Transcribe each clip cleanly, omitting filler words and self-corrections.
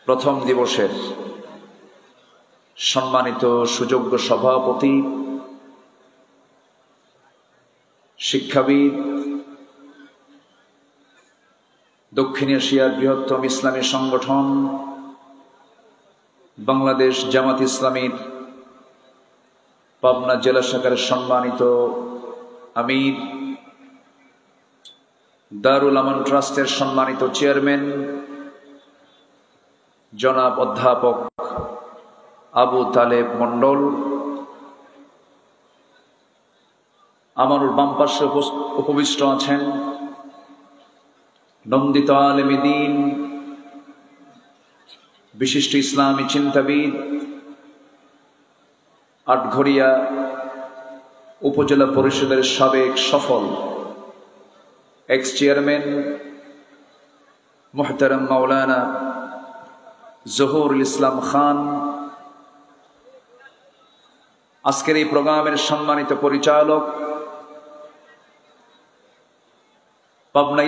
প্রথম দিবসের সম্মানিত সুযোগ্য সভাপতি, শিক্ষাবিদ, দক্ষিণ এশিয়ার বৃহত্তম ইসলামী সংগঠন বাংলাদেশ জামাত ইসলামীর পাবনা জেলা শাখার সম্মানিত আমির, দারুল আমান ট্রাস্টের সম্মানিত চেয়ারম্যান জনাব অধ্যাপক আবু তালেব মন্ডল, আমার বাম পাশে উপবিষ্ট আছেন নন্দিত আলেমে দ্বীন, বিশিষ্ট ইসলামী চিন্তাবিদ, আটঘরিয়া উপজেলা পরিষদের সাবেক সফল এক্স চেয়ারম্যান মুহতারাম মাওলানা জহুরুল ইসলাম খান, আজকের এই প্রোগ্রামের সম্মানিত পরিচালক, পাবনা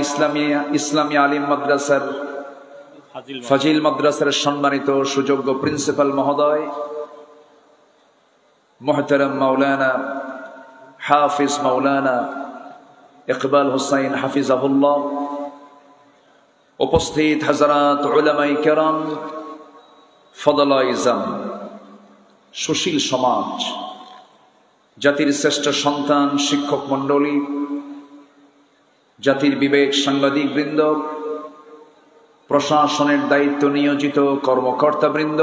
ইসলামী আলিম মাদ্রাসার ফাজিল মাদ্রাসার সম্মানিত সুযোগ্য প্রিন্সিপাল মহোদয় মুহতারাম মাওলানা হাফিজ মাওলানা ইকবাল হুসাইন হাফিজাহুল্লাহ, উপস্থিত হযরত উলামায়ে কেরাম, ফদলায়ে ইজাম, সুশীল সমাজ, জাতির শ্রেষ্ঠ সন্তান শিক্ষক মণ্ডলী, জাতির বিবেক সাংবাদিক বৃন্দ, প্রশাসনের দায়িত্ব নিয়োজিত কর্মকর্তা বৃন্দ,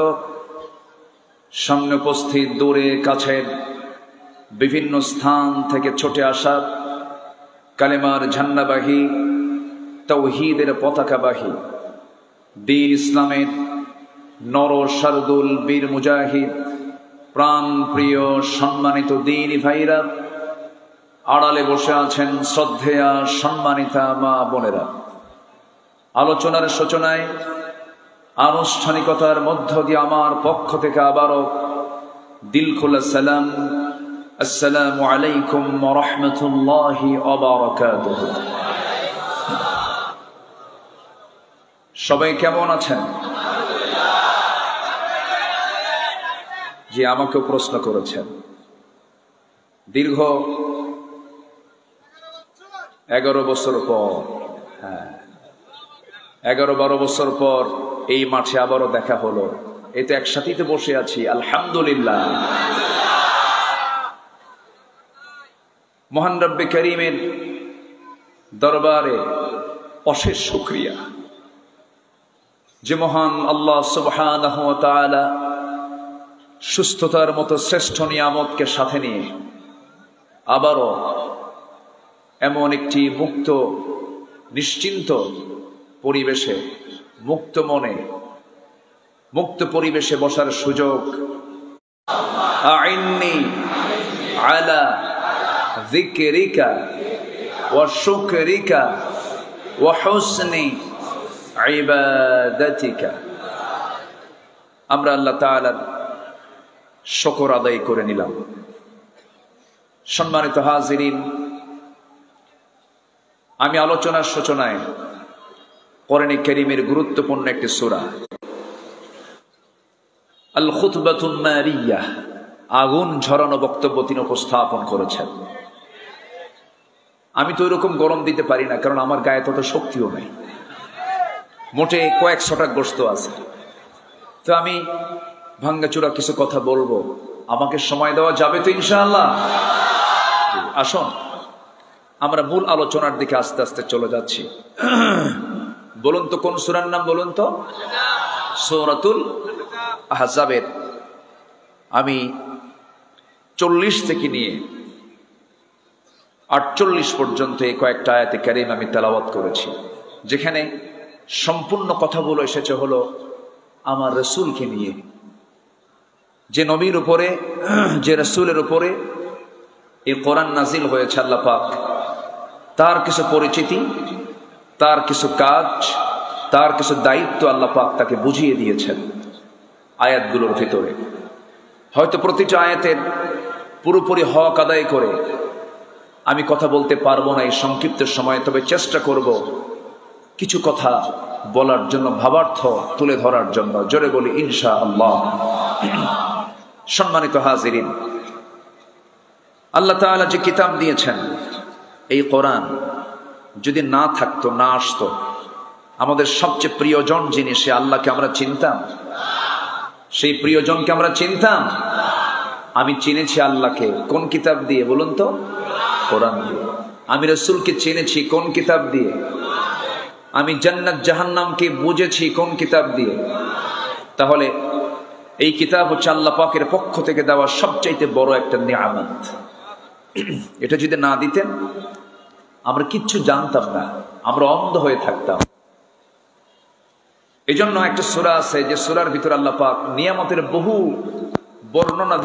সামনে উপস্থিত দূরে কাছের বিভিন্ন স্থান থেকে ছুটে আসা কালেমার ঝান্ডাবাহী, তাওহীদের পতাকাবাহী, দ্বীন ইসলামের নর শারদুল বীর মুজাহিদ, প্রাণ প্রিয় সম্মানিত দ্বীনী ভাইরা, আড়ালে বসে আছেন শ্রদ্ধেয়া সম্মানিতা মা বোনেরা, আলোচনার সূচনায় আনুষ্ঠানিকতার মধ্য দিয়ে আমার পক্ষ থেকে আবারও দিল খোলা সালাম, আসসালামু আলাইকুম ওয়া রাহমাতুল্লাহি ওয়া বারাকাতুহু। সবাই কেমন আছেন? যে আমাকে প্রশ্ন করেছেন, দীর্ঘ 11 বছর পর, 11-12 বছর পর এই মাঠে আবারও দেখা হলো। এই তো একসাথেই তো বসে আছি, আলহামদুলিল্লাহ। মহান রব্বে করিমের দরবারে অশেষ শুকরিয়া যে মহান আল্লাহ সুবহানাহু ওয়া তাআলা সুস্থতার মতো শ্রেষ্ঠ নিয়ামতকে সাথে নিয়ে আবারও এমন একটি মুক্ত নিশ্চিন্ত পরিবেশে, মুক্ত মনে, মুক্ত পরিবেশে বসার সুযোগ আইন্নি আলা যিকরিকা ওয়া শুকরিকা ওয়া হুসনি ইবাদাতিকা। আমরা আল্লাহ তাআলার শুকর আদায় করে নিলাম। সম্মানিত হাজিরিন, আমি আলোচনার সূচনায় কোরআনে কারীমের গুরুত্বপূর্ণ একটি সূরা আল খুতবাতুন নারিয়াহ, আগুন ঝরানো বক্তব্য তিনি উপস্থাপন করেছেন। আমি তো এরকম গরম দিতে পারি না, কারণ আমার গায়ে তত শক্তিও নেই, মোটে কয়েক শটাক গোশত আছে। তো আমি ভাঙ্গাচুরা কিছু কথা বলবো, আমাকে সময় দেওয়া যাবে তো ইনশাআল্লাহ? আসুন আমরা মূল আলোচনার দিকে আস্তে আস্তে চলে যাচ্ছি। বলুন তো কোন সূরার নাম বলুন তো? সূরাতুল আহজাবের আমি 40 থেকে নিয়ে 48 পর্যন্ত এই কয়েকটা আয়াতে কারীম আমি তেলাওয়াত করেছি, যেখানে সম্পূর্ণ কথাগুলো এসেছে হলো আমার রাসূলকে নিয়ে, যে নবীর উপরে, যে রাসূলের উপরে এই কোরআন নাজিল হয়েছে। আল্লাহ পাক তার কিছু পরিচিতি, তার কিছু কাজ, তার কিছু দায়িত্ব আল্লাহ পাক তাকে বুঝিয়ে দিয়েছেন আয়াতগুলোর ভিতরে। হয়তো প্রতিটা আয়াতের পুরোপুরি হক আদায় করে আমি কথা বলতে পারবো না এই সংক্ষিপ্ত সময়ে, তবে চেষ্টা করব কিছু কথা বলার জন্য, ভাবার্থ তুলে ধরার জন্য। জোরে বলি ইনশাআল্লাহ। সম্মানিত হাজিরিন, আল্লাহ তাআলা যে কিতাব দিয়েছেন, এই কোরআন যদি না থাকতো, না আসতো, আমাদের সবচেয়ে প্রিয়জন যিনি, সে আল্লাহকে আমরা চিনতাম? সেই প্রিয়জনকে আমরা চিনতাম? আমি চিনেছি আল্লাহকে কোন কিতাব দিয়ে বলুন তো? কোরআন দিয়ে। আমি রাসূলকে চিনেছি কোন কিতাব দিয়ে? আমি জান্নাত জাহান্নামকে বুঝেছি কোন কিতাব দিয়ে? তাহলে এই কিতাব হচ্ছে আল্লাহ পাকের পক্ষ থেকে দেওয়া সবচাইতে বড় একটা নিয়ামত। এটা যদি না দিতেন আমরা কিচ্ছু জানতাম না, আমরা অন্ধ হয়ে থাকতাম। এই জন্য একটা সূরা আছে যে সূরার ভিতরে আল্লাহ পাক নিয়ামতের বহু বর্ণনা।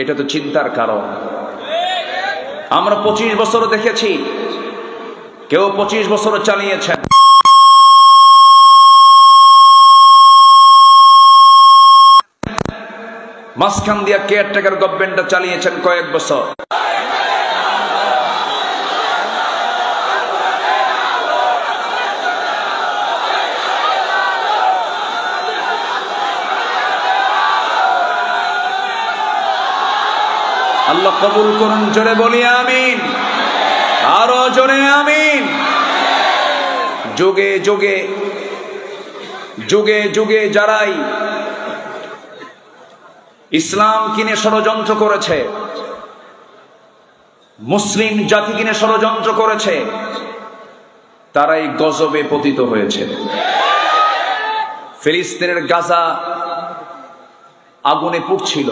এটা তো চিন্তার কারণ। আমরা 25 বছর দেখেছি, কেউ 25 বছর চালিয়েছেন। মাঝখান দিয়া কেয়ারটেকার গভর্নমেন্টটা চালিয়েছেন কয়েক বছর। আল্লাহ কবুল করুন, জোরে বলি আমিন, আরো জোরে আমিন। যুগে যুগে যুগে যুগে যারাই ইসলাম কিনে ষড়যন্ত্র করেছে, মুসলিম জাতি কিনে ষড়যন্ত্র করেছে, তারাই গজবে পতিত হয়েছে। ফিলিস্তিনের গাজা আগুনে পুড়ছিল,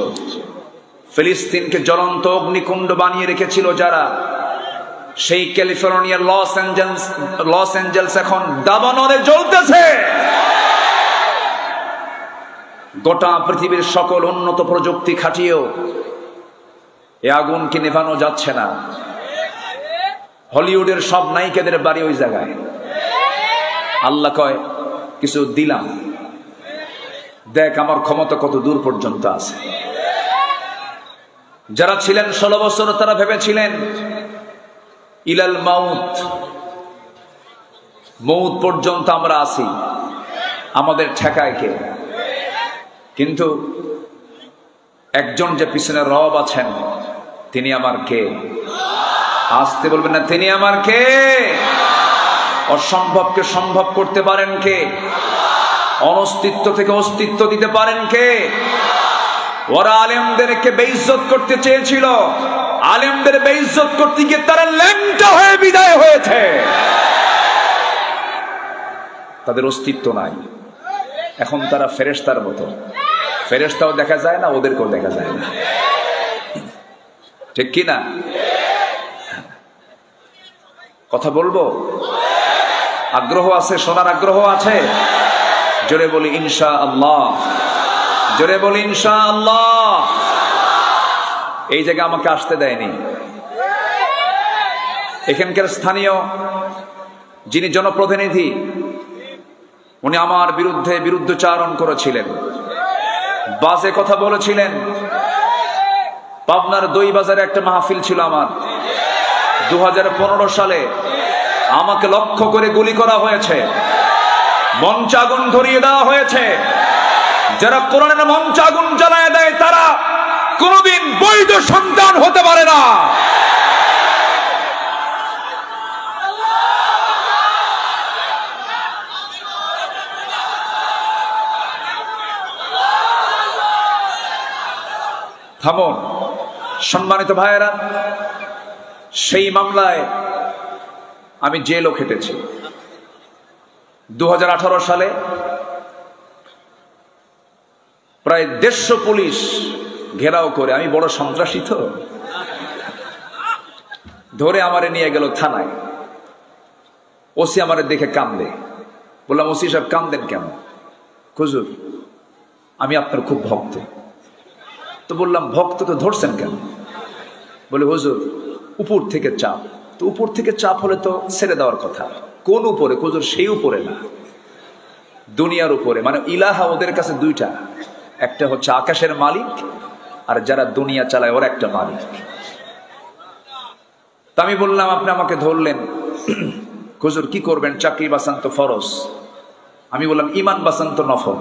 ফিলিস্তিনকে জ্বলন্ত অগ্নিকুণ্ড বানিয়ে রেখেছিল যারা, সেই ক্যালিফোর্নিয়ার লস অ্যাঞ্জেলস এখন দাবানলে জ্বলতেছে। গোটা পৃথিবীর সকল উন্নত প্রযুক্তি খাটিয়েও এ আগুনকে নেভানো যাচ্ছে না। হলিউডের সব নায়িকাদের বাড়ি ওই জায়গায়। আল্লাহ কয় কিছু দিলাম, দেখ আমার ক্ষমতা কত দূর পর্যন্ত আছে। যারা ছিলেন 16 বছর তারা ভেবেছিলেন ইলাল মাউত, মৌত পর্যন্ত আমরা আছি, আমাদের ঠেকায় কে? কিন্তু একজন যে পিছনে রব আছেন, তিনি আমার কে? আসতে বলবেন না, তিনি আমার কে? অসম্ভবকে সম্ভব করতে পারেন কে? অনস্তিত্ব থেকে অস্তিত্ব দিতে পারেন কে? ওরা আলেমদেরকে বেইজ্জত করতে চেয়েছিল, আলেমদের বেইজ্জত করতে গিয়ে তারা ল্যাংটা হয়ে বিদায় হয়েছে। তাদের অস্তিত্ব নাই, এখন তারা ফেরেশতার মতো। ফেরেশতাও দেখা যায় না, ওদেরকেও দেখা যায় না, ঠিক কি না? কথা বলবো? আগ্রহ আছে, শোনার আগ্রহ আছে? জোরে বলি ইনশাআল্লাহ, জোরে বলি ইনশাআল্লাহ। এই জায়গায় আমাকে আসতে দেয়নি। এখানকার স্থানীয় যিনি জনপ্রতিনিধি, উনি আমার বিরুদ্ধে বিরুদ্ধচারণ করেছিলেন, বাজে কথা বলেছিলেন। পাবনার দই বাজারে একটা মাহফিল ছিল আমার, 2015 সালে আমাকে লক্ষ্য করে গুলি করা হয়েছে, মঞ্চ আগুন ধরিয়ে দেওয়া হয়েছে। যারা কোরআনের মঞ্চ আগুন জ্বালায় দেয় তারা কোনদিন বৈধ সন্তান হতে পারে না। থামুন সম্মানিত ভাইয়েরা, সেই মামলায় আমি জেলও খেটেছি। 2018 সালে প্রায় 150 পুলিশ ঘেরাও করে, আমি বড় সন্ত্রাসী তো, ধরে আমারে নিয়ে গেল থানায়। ওসি আমারে দেখে কান্দে। বললাম, ওসি সাহেব কান্দেন কেন? হুজুর আমি আপনার খুব ভক্ত। তো বললাম, ভক্ত তো ধরছেন কেন? বলে, হুজুর উপর থেকে চাপ। তো উপর থেকে চাপ হলে তো ছেড়ে দেওয়ার কথা। কোন উপরে? হুজুর সেই উপরে না, দুনিয়ার উপরে। মানে ইলাহা ওদের কাছে দুইটা, একটা হচ্ছে আকাশের মালিক, আর যারা দুনিয়া চালায় ওর একটা মালিক। তা আমি বললাম, আপনি আমাকে ধরলেন, হুজুর কি করবেন? চাকরি বাঁচান তো ফরজ। আমি বললাম, ইমান বাঁচান তো নফল।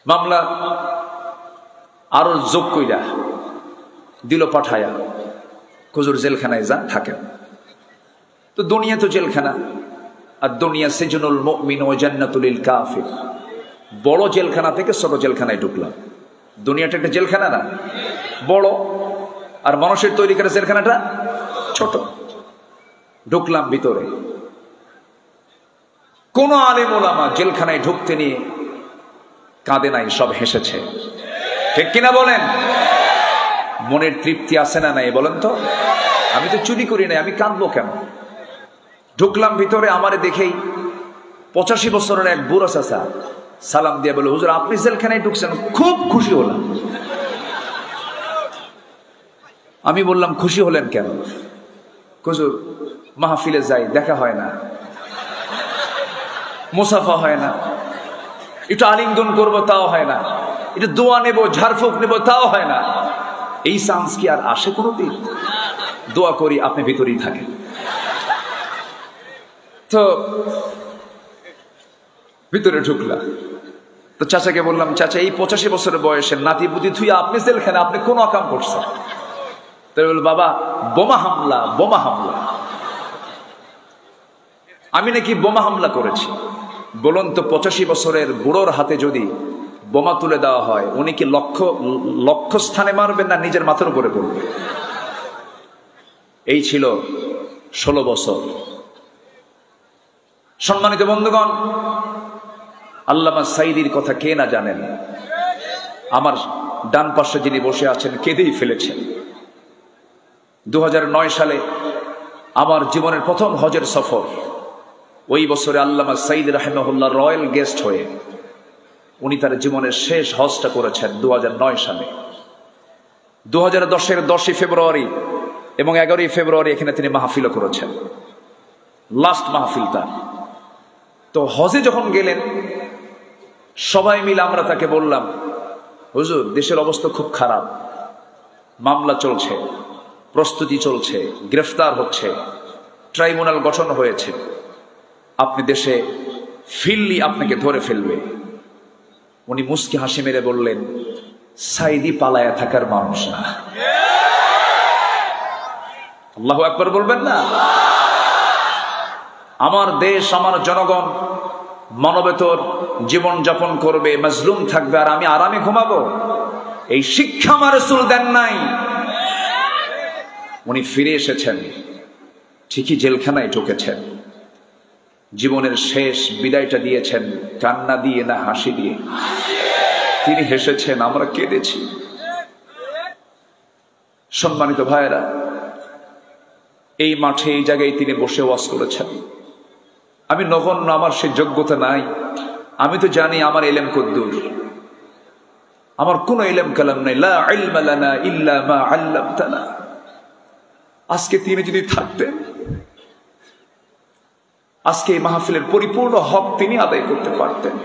মামলা আরো যোগ কইরা দিল পাঠায়া, হুজুর জেলখানায় যান, থাকেন। তো দুনিয়া তো জেলখানা, আর দুনিয়া সিজনুল মুমিন ওয়া জান্নাতুল লিল কাফির। বড় জেলখানা থেকে ছোট জেলখানায় ঢুকলাম। দুনিয়াটা একটা জেলখানা না, বড়, আর মানুষের তৈরি করে জেলখানাটা ছোট। ঢুকলাম ভিতরে, কোন আলেম ওলামা জেলখানায় ঢুকতে নিয়ে কাঁদে নাই, সব হেসেছে, ঠিক কিনা বলেন? মনের তৃপ্তি আছে না নাই বলেন তো? আমি তো চুরি করি নাই, আমি কাঁদবো কেন? ঢুকলাম ভিতরে, আমারে দেখেই 85 বছরের এক বুড়ো চাচা সালাম দিয়ে বলে, হুজুর আপনি জেলখানায় ঢুকছেন, খুব খুশি হলাম। আমি বললাম, খুশি হলেন কেন? হুজুর মাহফিলে যাই, দেখা হয় না, মুসাফা হয় না, একটু আলিঙ্গন করবো তাও হয় না, একটু দোয়া নেবো, ঝাড়ফুঁক নেবো তাও হয় না। এই চান্স কি আর আসে কোনোদিন? দোয়া করি আপনি ভিতরেই থাকেন। তো ভিতরে ঢুকলাম, তো চাচাকে বললাম, চাচা এই 85 বছরের বয়সের নাতি বুদ্ধি থুই আপনি জেলখানে, আপনি কোন আকাম করছেন? তাই বল, বাবা বোমা হামলা, বোমা হামলা। আমি নাকি বোমা হামলা করেছি? বলুন তো, 85 বছরের বুড়োর হাতে যদি বোমা তুলে দেওয়া হয়, উনি কি লক্ষ্য স্থানে মারবেন না নিজের মাথার উপরে পড়বে? এই ছিল 16 বছর। সম্মানিত বন্ধুগণ, আল্লামা সাঈদীর কথা কে না জানেন? আমার ডান পাশে যিনি বসে আছেন কেঁদেই ফেলেছেন। 2009 সালে আমার জীবনের প্রথম হজের সফর। ওই বছরে আল্লামা সাঈদ রাহিমাহুল্লাহ রয়্যাল গেস্ট হয়ে উনি তার জীবনের শেষ হজটা করেছেন 2009 সালে। 2010-এর 10ই ফেব্রুয়ারি এবং 11ই ফেব্রুয়ারি এখানে তিনি মাহফিলও করেছেন, লাস্ট মাহফিলটা। তো হজে যখন গেলেন, সবাই মিলে আমরা তাকে বললাম, হুজুর দেশের অবস্থা খুব খারাপ, মামলা চলছে, প্রস্তুতি চলছে, গ্রেফতার হচ্ছে, ট্রাইব্যুনাল গঠন হয়েছে, আপনি দেশে ফিরলি আপনাকে ধরে ফেলবে। উনি মুস্কি হাসি মেরে বললেন, সাইদি পালায়া থাকার মানুষ না। আল্লাহু আকবার বলবেন না? আমার দেশ, আমার জনগণ মানবেতর জীবন যাপন করবে, মাজলুম থাকবে, আর আমি আরামে ঘুমাবো? এই শিক্ষা আমার রাসূল দেন নাই। উনি ফিরে এসেছেন, ঠিকই জেলখানায় ঢুকেছেন, জীবনের শেষ বিদায়টা দিয়েছেন কান্না দিয়ে না হাসি দিয়ে? তিনি হেসেছেন, আমরা কেঁদেছি। সম্মানিত ভাইয়েরা, এই মাঠে, এই জায়গায় তিনি বসে ওয়াজ করেছেন। আমি নগণ্য, আমার সে যোগ্যতা নাই। আমি তো জানি আমার ইলম কদ্দুর, আমার কোন ইলম কালাম নাই। লা ইলমা লানা ইল্লা মা আল্লামতানা। আজকে তিনি যদি থাকতেন, আজকে এই মাহফিলের পরিপূর্ণ হক তিনি আদায় করতে পারতেন।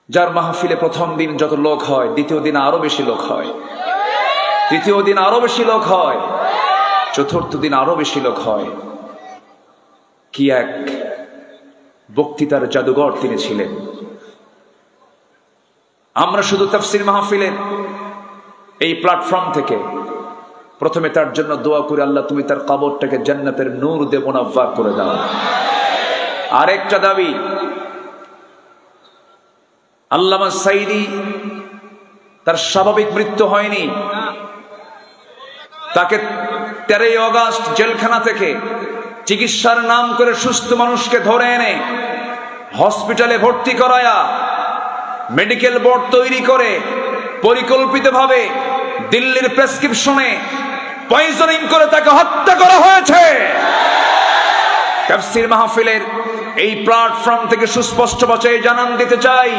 যার মাহফিলে প্রথম দিন যত লোক হয়, দ্বিতীয় দিন আরো বেশি লোক হয়, তৃতীয় দিন আরো বেশি লোক হয়, চতুর্থ দিন আরো বেশি লোক হয়। কি এক বক্তৃতার জাদুঘর তিনি ছিলেন। আমরা শুধু তাফসীর মাহফিলে এই প্ল্যাটফর্ম থেকে প্রথমে তার জন্য দোয়া করে, আল্লাহ তুমি তার কবরটাকে জান্নাতের নূর দিয়ে মুনাফফার করে দাও। আরেকটা দাবি, আল্লামা সাইদি তার স্বাভাবিক মৃত্যু হয়নি। তাকে 13 আগস্ট জেলখানা থেকে চিকিৎসার নাম করে সুস্থ মানুষকে ধরে এনে হসপিটালে ভর্তি করায়া মেডিকেল বোর্ড তৈরি করে পরিকল্পিতভাবে দিল্লির প্রেসক্রিপশনে পয়জনিং করে তাকে হত্যা করা হয়েছে। তাফসীর মাহফিলের এই প্ল্যাটফর্ম থেকে সুস্পষ্ট ভাষায় জানান দিতে চাই,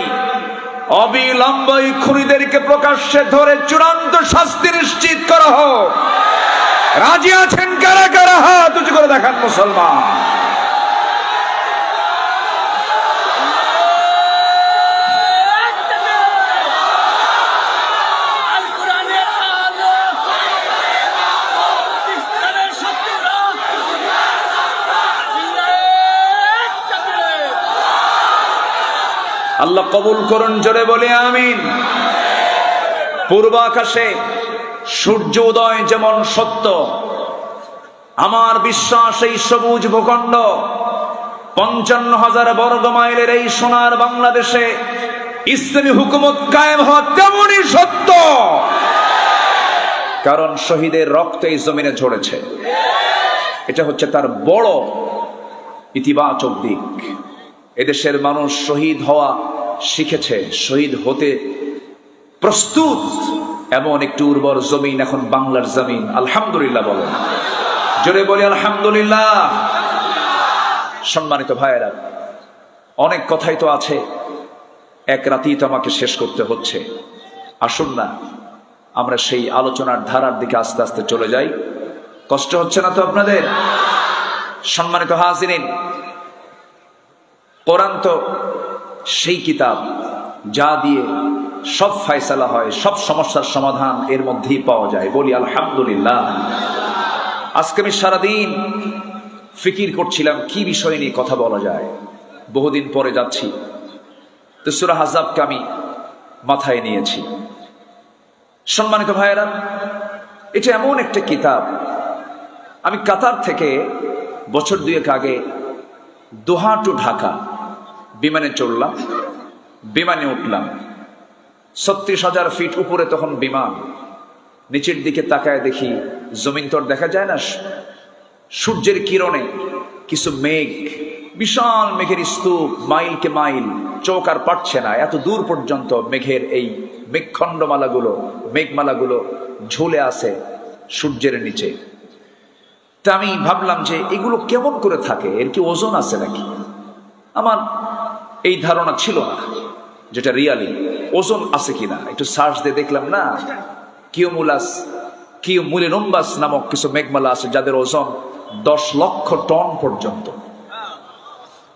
অবিলম্বে খুনিদেরকে প্রকাশ্যে ধরে চূড়ান্ত শাস্তি নিশ্চিত করা হোক। রাজি আছেন কারা কারা? হাত উঁচু করে দেখান মুসলমান। আল্লাহ কবুল করুন, জোরে বলি আমিন। পূর্ব আকাশে সূর্য উদয় যেমন সত্য, আমার বিশ্বাস এই সবুজ ভূখণ্ড 55,000 বর্গ মাইলের এই সোনার বাংলাদেশে ইসলামী হুকুমত কায়েম হওয়া তেমনই সত্য। কারণ শহীদের রক্ত এই জমিনে ঝরেছে। এটা হচ্ছে তার বড় ইতিবাচক দিক। এদেশের মানুষ শহীদ হওয়া শিখেছে, শহীদ হতে প্রস্তুত। এমন একটি উর্বর জমিন এখন বাংলার জমিন। আলহামদুলিল্লাহ বলেন, জোরে বলি আলহামদুলিল্লাহ। সম্মানিত ভাইয়েরা, অনেক কথাই তো আছে, এক রাতেই তো আমাকে শেষ করতে হচ্ছে। আসুন না আমরা সেই আলোচনার ধারার দিকে আস্তে আস্তে চলে যাই। কষ্ট হচ্ছে না তো আপনাদের? সম্মানিত হাজিরিন, কোরআন তো সেই কিতাব যা দিয়ে সব ফয়সালা হয়, সব সমস্যার সমাধান এর মধ্যেই পাওয়া যায়। বলি আলহামদুলিল্লাহ। আজকে আমি সারাদিন ফিকির করছিলাম কি বিষয় নিয়ে কথা বলা যায়। বহুদিন পরে যাচ্ছি তো সূরা আহজাবকে আমি মাথায় নিয়েছি। সম্মানিত ভাইয়েরা, এটা এমন একটা কিতাব, আমি কাতার থেকে বছর 2 আগে দোহা টু ঢাকা বিমানে চড়লাম, বিমানে উঠলাম। 36,000 ফিট উপরে তখন বিমান। নিচের দিকে তাকায় দেখি জমিন তো দেখা যায় না, সূর্যের কিরণে কিছু মেঘ, বিশাল মেঘের স্তূপ, মাইলকে মাইল, চোখ আর পাচ্ছে না, এত দূর পর্যন্ত মেঘের এই মেঘখণ্ডমালাগুলো, মেঘমালাগুলো ঝুলে আছে সূর্যের নিচে। তা আমি ভাবলাম যে এগুলো কেমন করে থাকে, এর কি ওজন আছে নাকি? আমার এই ধারণা ছিল না যেটা রিয়ালি ওজন আছে কিনা। একটু সার্চ দিয়ে দেখলাম, না, কিউমুলিনুম্বাস নামক কিছু মেঘমালা আছে যাদের ওজন 10 লক্ষ টন পর্যন্ত।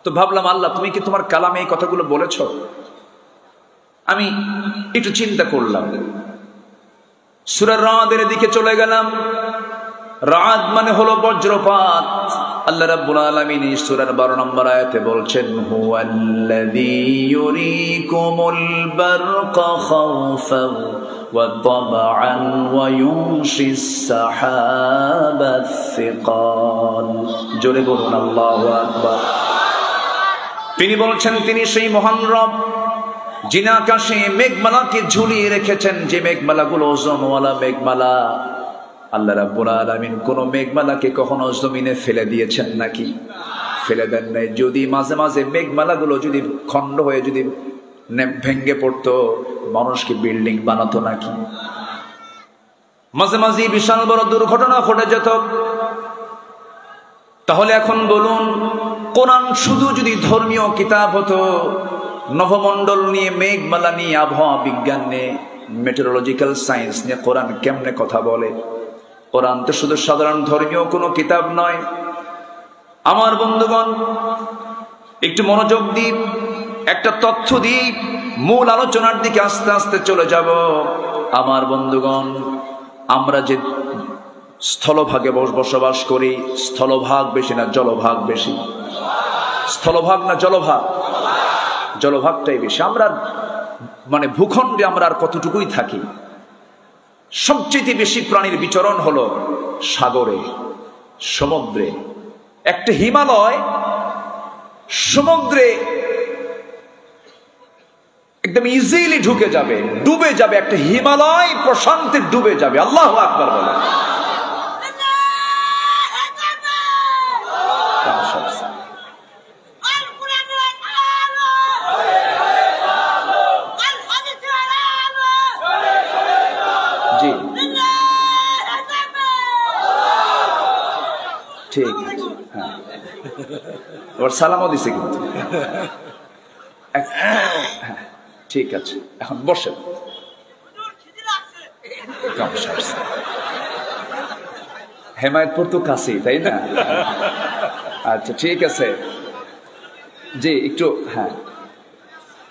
তো ভাবলাম, আল্লাহ তুমি কি তোমার কালামে এই কথাগুলো বলেছ? আমি একটু চিন্তা করলাম, সূরা রাদের দিকে চলে গেলাম। রাদ মানে হলো বজ্রপাত। আল্লাহ রাব্বুল আলামিন এই সূরার 12 নম্বর আয়াতে বলছেন, হুয়াল্লাযী ইউরিকুমুল বারকা খাওফান ওয়া তামআন ওয়া ইউনশিস সাহাবাস সিকাল। জোরে বলুন আল্লাহু আকবার। তিনি বলছেন, তিনি সেই মহান রব যিনি আকাশে মেঘমালাকে ঝুলিয়ে রেখেছেন, যে মেঘমালাগুলো ওজনওয়ালা মেঘমালা। আল্লাহ রাব্বুল আলামিন কোন মেঘমালাকে কখনো জমিনে ফেলে দিয়েছেন নাকি? ফেলে দেন নাই। যদি মাঝে মাঝে মেঘমালাগুলো যদি খণ্ড হয়ে যদি ভেঙ্গে পড়তো, মানুষকে বিল্ডিং বানাতো নাকি? মাঝে মাঝে বিশাল বড় দুর্ঘটনা ঘটে যেত। তাহলে এখন বলুন, কোরআন শুধু যদি ধর্মীয় কিতাব হতো, নভমণ্ডল নিয়ে, মেঘমালা নিয়ে, আবহাওয়া বিজ্ঞান নিয়ে, মেটেরোলজিক্যাল সায়েন্স নিয়ে কোরআন কেমনে কথা বলে? কোরআন তো শুধু সাধারণ ধর্মীয় কোনো কিতাব নয়। আমার বন্ধুগণ, একটু মনোযোগ দিই, একটা তথ্য দিই, মূল আলোচনার দিকে আস্তে আস্তে চলে যাব। আমার বন্ধুগণ, আমরা যে স্থলভাগে বসবাস করি, স্থলভাগ বেশি না জলভাগ বেশি? স্থলভাগ না জলভাগ? জলভাগটাই বেশি। আমরা মানে ভূখণ্ডে আমরা আর কতটুকুই থাকি। সবচেয়ে বেশি প্রাণীর বিচরণ হলো সাগরে, সমুদ্রে। একটা হিমালয় সমুদ্রে একদম ইজিলি ঢুকে যাবে, ডুবে যাবে। একটা হিমালয় প্রশান্তে ডুবে যাবে। আল্লাহু আকবার বলে। জি ঠিক আছে, হ্যাঁ, ওর সালামও দিছে কিন্তু। ঠিক আছে, এখন বসেন। হেমায়তপুর তো কাছেই, তাই না? আচ্ছা ঠিক আছে, জি একটু, হ্যাঁ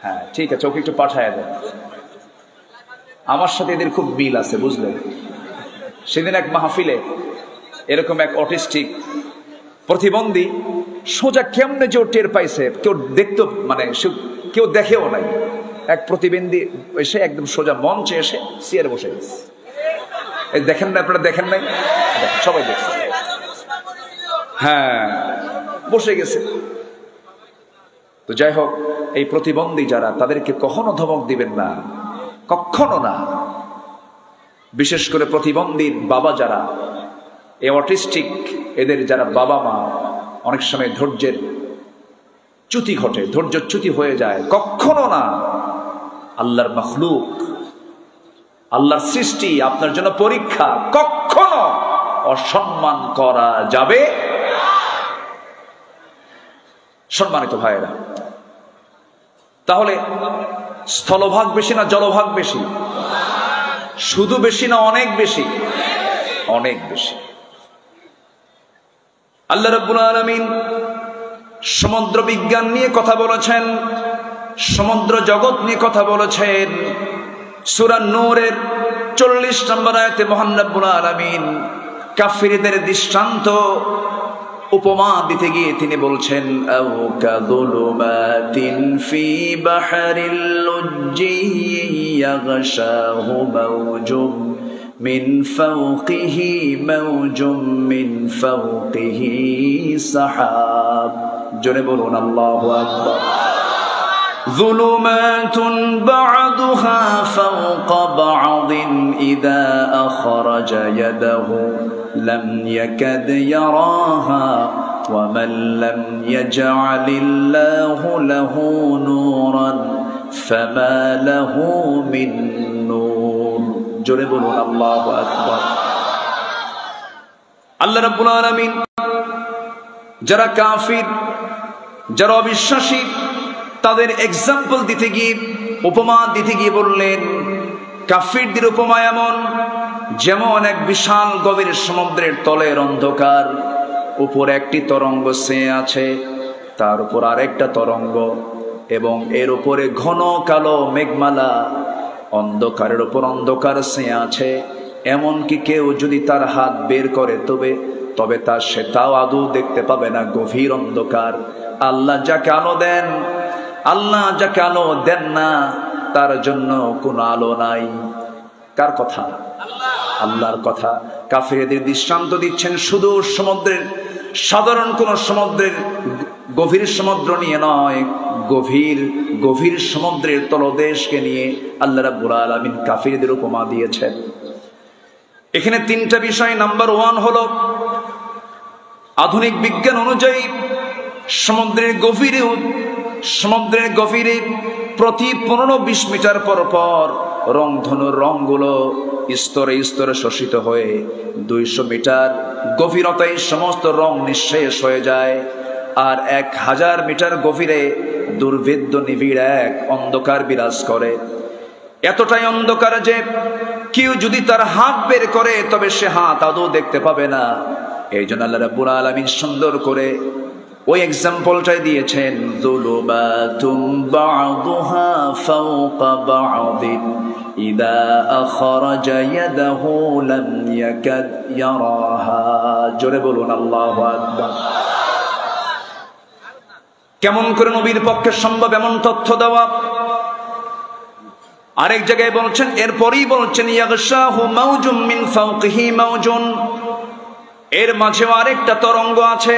হ্যাঁ ঠিক আছে, ওকে একটু পাঠায় দেন। আমার সাথে এদের খুব মিল আছে, বুঝলেন? সেদিন এক মাহফিলে এরকম এক অটিস্টিক প্রতিবন্ধী সোজা কেমনে যে টের পাইছে, কেউ দেখতো মানে কেউ দেখেও নাই। এক প্রতিবন্ধী এসে একদম সোজা মঞ্চে এসে চেয়ারে বসে গেছে। দেখেন না আপনারা? দেখেন নাই? সবাই দেখছে। হ্যাঁ, বসে গেছে। তো যাই হোক, এই প্রতিবন্ধী যারা, তাদেরকে কখনো ধমক দিবেন না, কখনো না। বিশেষ করে প্রতিবন্ধীর বাবা যারা, এই অটিস্টিক এদের যারা বাবা মা, অনেক সময় ধৈর্যের চ্যুতি ঘটে, ধৈর্যচ্যুতি হয়ে যায়। কখনো না। আল্লাহর মাখলুক, আল্লাহর সৃষ্টি, আপনার জন্য পরীক্ষা, কখনো অসম্মান করা যাবে। সম্মানিত ভাইয়েরা, তাহলে স্থলভাগ বেশি না জলভাগ বেশি? শুধু বেশি না অনেক বেশি? অনেক বেশি। আল্লাহ রাব্বুল আলামিন সমুদ্র বিজ্ঞান নিয়ে কথা বলেছেন, সমুদ্র জগৎ নিয়ে কথা বলেছেন। সূরা নূরের 40 নম্বর আয়াতে মহান রাব্বুল আলামিন কাফিরদের দৃষ্টান্ত উপমা দিতে গিয়ে তিনি বলছেন, আও কাযুলুমাতিন ফি বাহরিল লুজ্জি ইয়াগশাহু মাওজুম মিন ফাওকিহি মাওজুম মিন ফাওকিহি সাহাব। জোরে বলুন আল্লাহু আকবার। যুলুমাতুন বা'দুহা ফাওকা বা'দিন ইযা আখরাজা ইয়াদাহু লাম ইয়াকাদ ইয়ারাহা ওয়া মান লাম ইয়াজআলিল্লাহু লাহু নূরান ফামা লাহু মিন নূর। জোরে বলুন আল্লাহু আকবার। আল্লাহ রাব্বুল আলামিন যারা কাফির, যারা অবিশ্বাসী, তাদের এক্সাম্পল দিতে গিয়ে, উপমা দিতে গিয়ে বললেন, কাফিরদের উপমা এমন যেমন এক বিশাল গভীর সমুদ্রের তলের অন্ধকার, উপরে একটি তরঙ্গ ছেয়ে আছে, তার উপর আরেকটা তরঙ্গ, এবং এর উপরে ঘন কালো মেঘমালা, অন্ধকারের উপর অন্ধকার ছেয়ে আছে। এমনকি কেউ যদি তার হাত বের করে তবে সেটাও আদৌ দেখতে পাবে না, গভীর অন্ধকার। আল্লাহ যাকে আলো দেন, আল্লাহ যাকে আলো দেন না, তার জন্য কোনো আলো নাই। কার কথা? আল্লাহর কথা। কাফিরদের দৃষ্টান্ত দিচ্ছেন শুধু সমুদ্রের, সাধারণ কোন সমুদ্রের গভীর সমুদ্র নিয়ে নয়, গভীর সমুদ্রের তলদেশকে নিয়ে আল্লাহ রাব্বুল আলামিন কাফিরদের উপমা দিয়েছেন। এখানে তিনটা বিষয়। নাম্বার 1 হলো আধুনিক বিজ্ঞান অনুযায়ী সমুদ্রের গভীরে প্রতি 15-20 মিটার পর পর রংধনুর রংগুলো স্তরে স্তরে শোষিত হয়ে 200 মিটার গভীরতায় সমস্ত রং নিঃশেষ হয়ে যায়। আর 1000 মিটার গভীরে দুর্ভেদ্য নিবিড় এক অন্ধকার বিরাজ করে। এতটাই অন্ধকার যে কেউ যদি তার হাত বের করে তবে সে হাত আদৌ দেখতে পাবে না। এই জন্য আল্লাহ রাব্বুল আলামিন সুন্দর করে ওই এক্সাম্পলটাই দিয়েছেন, যুলুমাতুম বা'দুহা ফাওকা বা'দিন ইদা আখরাজা ইয়াদাহু লাম ইয়াকাদ ইয়ারাহা। জোরে বলুন আল্লাহু আকবার। কেমন করে নবীর পক্ষে সম্ভব এমন তথ্য দেওয়া? আরেক জায়গায় বলছেন, এরপরই বলছেন ইয়াগশাহু মাওজুম মিন ফাওকিহি মাওজুন, এর মাঝেও আরেকটা তরঙ্গ আছে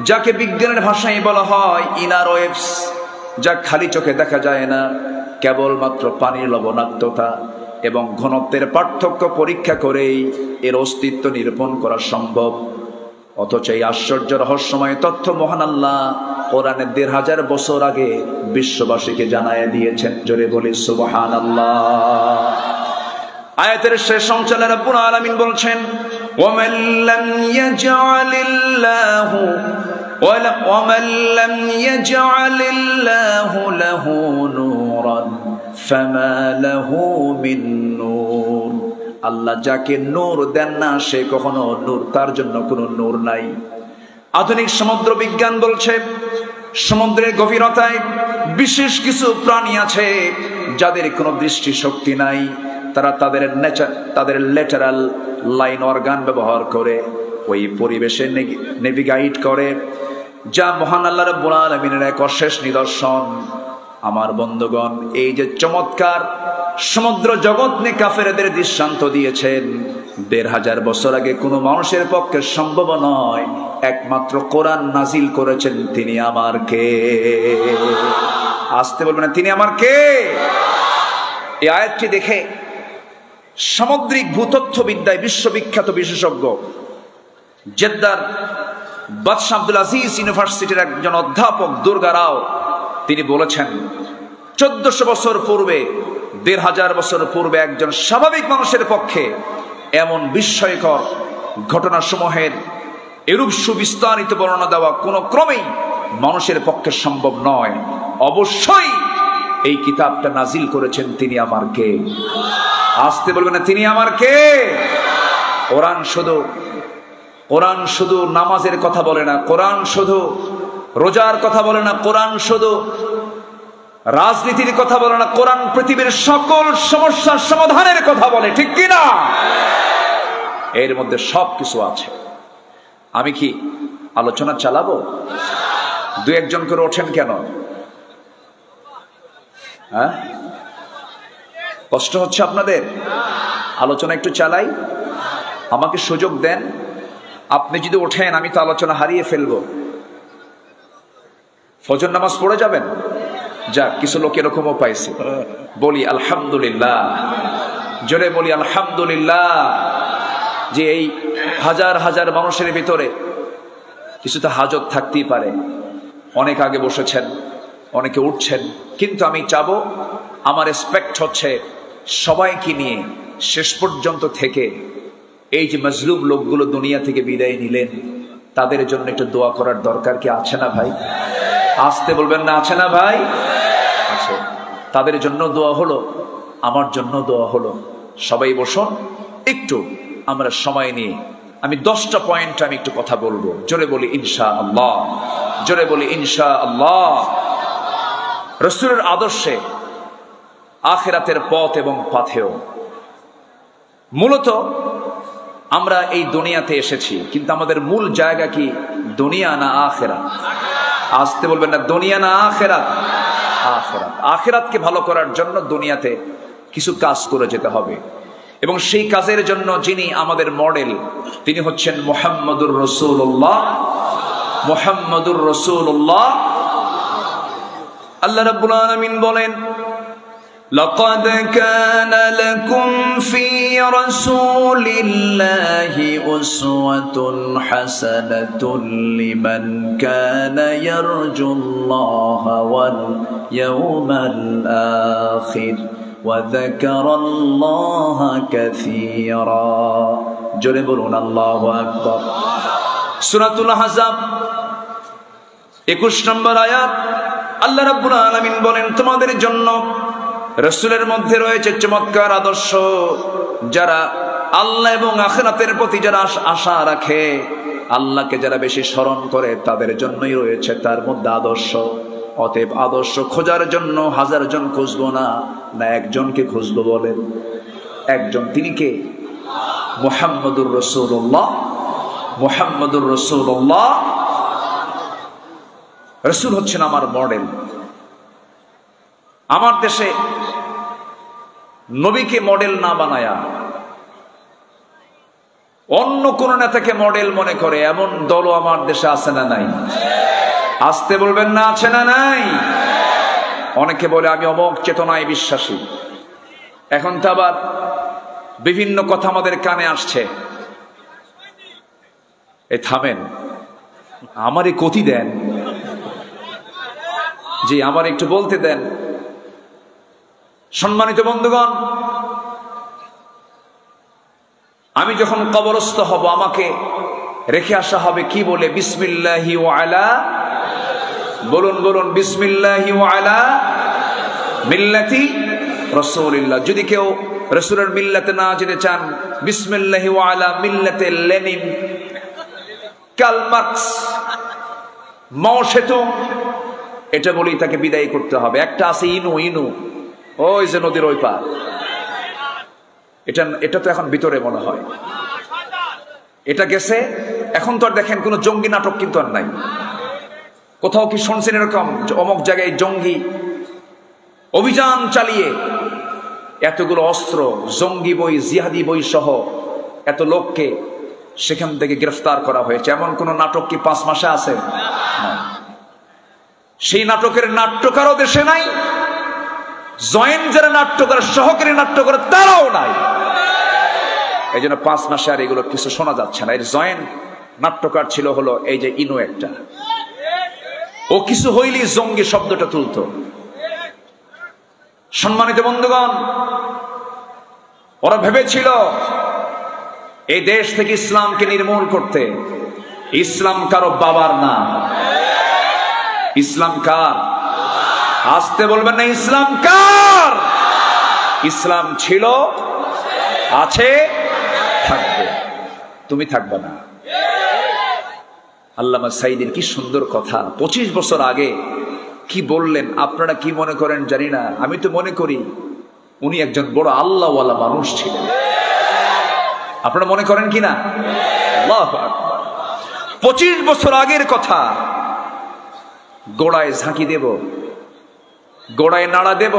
যাকে বিজ্ঞানের ভাষায় বলা হয় ইনার ওয়েভস, যা খালি চোখে দেখা যায় না। কেবলমাত্র পানির লবণাক্ততা এবং ঘনত্বের পার্থক্য পরীক্ষা করেই এর অস্তিত্ব নিরূপণ করা সম্ভব। অথচ এই আশ্চর্য রহস্যময় তথ্য মহান আল্লাহ কোরআনে 1500 বছর আগে বিশ্ববাসীকে জানায় দিয়েছেন। জোরে বলি সুবহানাল্লাহ। আয়াতের শেষ অংশে আল্লাহ রাব্বুল আলামিন বলছেন, وَمَن لَّمْ يَجْعَلِ اللَّهُ لَهُ نُورًا فَمَا لَهُ مِن نُّورٍ। আল্লাহ যাকে নূর দেন না সে কখনো নূর, তার জন্য কোনো নূর নাই। আধুনিক সমুদ্র বিজ্ঞান বলছে সমুদ্রের গভীরতায় বিশেষ কিছু প্রাণী আছে যাদের কোনো দৃষ্টি শক্তি নাই। তারা তাদের ল্যাটারাল লাইন অর্গান ব্যবহার করে ওই পরিবেশে নেভিগেট করে, যা মহান আল্লাহ রাব্বুল আলামিনের এক অশেষ নিদর্শন। আমার বন্ধুগণ, এই যে চমৎকার সমুদ্র জগৎ নিয়ে কাফেরদের দৃষ্টান্ত দিয়েছেন, 1500 বছর আগে কোনো মানুষের পক্ষে সম্ভব নয়। একমাত্র কোরআন নাজিল করেছেন তিনি আমার কে। আসতে বলবেন তিনি আমার কে। এই আয়াতটি দেখে সামুদ্রিক ভূতত্ত্ববিদ্যায় বিশ্ববিখ্যাত বিশেষজ্ঞ জেদ্দার বাদশাহ আব্দুল আজিজ ইউনিভার্সিটির একজন অধ্যাপক দুর্গা রাও, তিনি বলেছেন 1400 বছর পূর্বে, 1500 বছর পূর্বে একজন স্বাভাবিক মানুষের পক্ষে এমন বিস্ময়কর ঘটনাসমূহের এরূপ সুবিস্তারিত বর্ণনা দেওয়া কোনো ক্রমেই মানুষের পক্ষে সম্ভব নয়। অবশ্যই এই কিতাবটা নাজিল করেছেন তিনি আমার কে। আসতে বলবেন তিনি আমার কে। কোরআন শুধু নামাজের কথা বলে না, কোরআন শুধু রোজার কথা বলে না, কোরআন শুধু রাজনীতির কথা বলে না, কোরআন পৃথিবীর সকল সমস্যার সমাধানের কথা বলে, ঠিক কি না? এর মধ্যে সব কিছু আছে। আমি কি আলোচনা চালাবো? 2-1 করে ওঠেন কেন? হ্যাঁ, কষ্ট হচ্ছে আপনাদের? আলোচনা একটু চালাই, আমাকে সুযোগ দেন। আপনি যদি ওঠেন আমি তো আলোচনা হারিয়ে ফেলবো। ফজর নামাজ পড়ে যাবেন। যাক, কিছু লোক এরকমও পাইছে। বলি আলহামদুলিল্লাহ, জোরে বলি আলহামদুলিল্লাহ, যে এই হাজার হাজার মানুষের ভিতরে কিছুটা হাজত থাকতেই পারে। অনেক আগে বসেছেন, অনেকে উঠছেন, কিন্তু আমি চাবো, আমার রেসপেক্ট হচ্ছে সবাইকে নিয়ে শেষ পর্যন্ত থেকে এই যে মজলুম লোকগুলো দুনিয়া থেকে বিদায় নিলেন, তাদের জন্য একটু দোয়া করার দরকার কি আছে না ভাই? আসতে বলবেন না, আছে না ভাই? আছে। তাদের জন্য দোয়া হলো, আমার জন্য দোয়া হলো। সবাই বসুন, একটু আমরা সময় নিয়ে আমি 10টা পয়েন্ট আমি একটু কথা বলবো। জোরে বলি ইনশাআল্লাহ, জোরে বলি ইনশাআল্লাহ। রাসূলের আদর্শে, আখিরাতের পথ এবং পাথেও মূলত আমরা এই দুনিয়াতে এসেছি, কিন্তু আমাদের মূল জায়গা কি দুনিয়া না আখিরাত? আসতে বলবেন না, দুনিয়া না আখিরাত? আখিরাত। আখিরাতকে ভালো করার জন্য দুনিয়াতে কিছু কাজ করে যেতে হবে, এবং সেই কাজের জন্য যিনি আমাদের মডেল তিনি হচ্ছেন মুহাম্মদুর রাসূলুল্লাহ। মুহাম্মদুর রাসূলুল্লাহ। আল্লাহ রাব্বুল আলামিন বলেন, لقد كان لكم في رسول الله أسوة حسنة لمن كان يرجو الله واليوم الآخر وذكر الله كثيرا جربون الله أكبر سورة الأحزاب 21 নম্বর আয়াত আল্লাহ রাব্বুল আলামিন বলেন, তোমাদের জন্য রাসূলের মধ্যে রয়েছে চমৎকার আদর্শ। যারা আল্লাহ এবং আখিরাতের প্রতি যারা আশা রাখে, আল্লাহকে যারা বেশি স্মরণ করে, তাদের জন্যই রয়েছে তার মধ্যে আদর্শ। অতএব আদর্শ খোঁজার জন্য 1000 জন খুঁজবো না, একজনকে খুঁজবো। বলেন একজন, তিনি কে? মুহাম্মদুর রাসূলুল্লাহ। মুহাম্মদুর রাসূলুল্লাহ। রাসূল হচ্ছেন আমার মডেল। আমার দেশে নবীকে মডেল না বানায়া অন্য কোন নেতাকে মডেল মনে করে এমন দলও আমার দেশে আছে না নাই? আসতে বলবেন না, আছে না নাই? অনেকে বলে আমি অমোক চেতনায় বিশ্বাসী। এখন তো আবার বিভিন্ন কথা আমাদের কানে আসছে। এ থামেন, আমারে কতি দেন, জি আমার একটু বলতে দেন। সম্মানিত বন্ধুগণ, আমি যখন কবরস্থ হব আমাকে রেখে আসা হবে কি বলে? বিসমিল্লাহি ওয়া আলা, বলুন বলুন, বিসমিল্লাহি ওয়া আলা মিল্লাতি রাসূলিল্লাহ। যদি কেউ রাসূলের মিল্লাতে না যেতে চান, বিসমিল্লাহি ওয়া আলা মিল্লাতে লেনিন, কার্ল মার্কস, মাও সেতুং, এটা বলেই তাকে বিদায় করতে হবে। একটা আছে ইনু, ইনু ওই যে নদীর ওই পার, এটা তো এখন ভিতরে মনে হয় এটা গেছে। এখন তো আর দেখেন কোন জঙ্গি নাটক কিন্তু আর নাই। কোথাও কি শুনছেন এরকম অমুক জায়গায় জঙ্গি অভিযান চালিয়ে এতগুলো অস্ত্র, জঙ্গি বই, জিহাদি বই সহ এত লোককে সেখান থেকে গ্রেফতার করা হয়েছে? এমন কোন নাটক কি 5 মাসে আছে? সেই নাটকের নাট্যকারও দেশে নাই, জয়েন্ট যারা নাট্যকার, সহকারী নাট্যকার, তারাও নাই। এই জন্য 5 মাসে আর এগুলো কিছু শোনা যাচ্ছে না। এর জয়েন্ট নাট্যকার ছিল হলো এই যে ইনু একটা, ও কিছু হইলি জঙ্গি শব্দটা তুলতো। সম্মানিত বন্ধুগণ, ওরা ভেবেছিল এই দেশ থেকে ইসলামকে নির্মূল করতে। ইসলাম কারো বাবার না, ইসলাম কার? আসতে বলবেন না, ইসলাম কার? ইসলাম ছিল, আছে, থাকবে। তুমি থাকবে না। আল্লামা সাইদির কি সুন্দর কথা, 25 বছর আগে কি বললেন। আপনারা কি মনে করেন জানি না, আমি তো মনে করি উনি একজন বড় আল্লাহওয়ালা মানুষ ছিলেন। আপনারা মনে করেন কি না? আল্লাহু আকবার। 25 বছর আগের কথা। গোড়ায় ঝাঁকি দেব, গোড়ায় নাড়া দেব,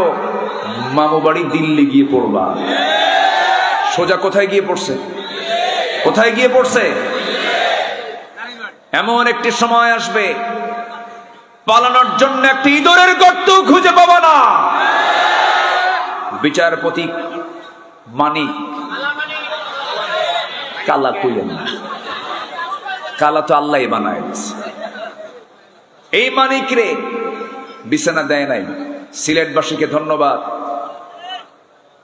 মামু বাড়ি দিল্লি গিয়ে পড়বা। সোজা কোথায় গিয়ে পড়ছে? কোথায় গিয়ে পড়ছে? এমন একটি সময় আসবে পালানোর জন্য একটি ইঁদুরের গর্ত খুঁজে পাবা না। বিচারপতি মানিক, কালা কইলেন না, কালা তো আল্লাহই বানায়। এই মানিক রে বিছানা দেয় নাই। সিলেটবাসীকে ধন্যবাদ,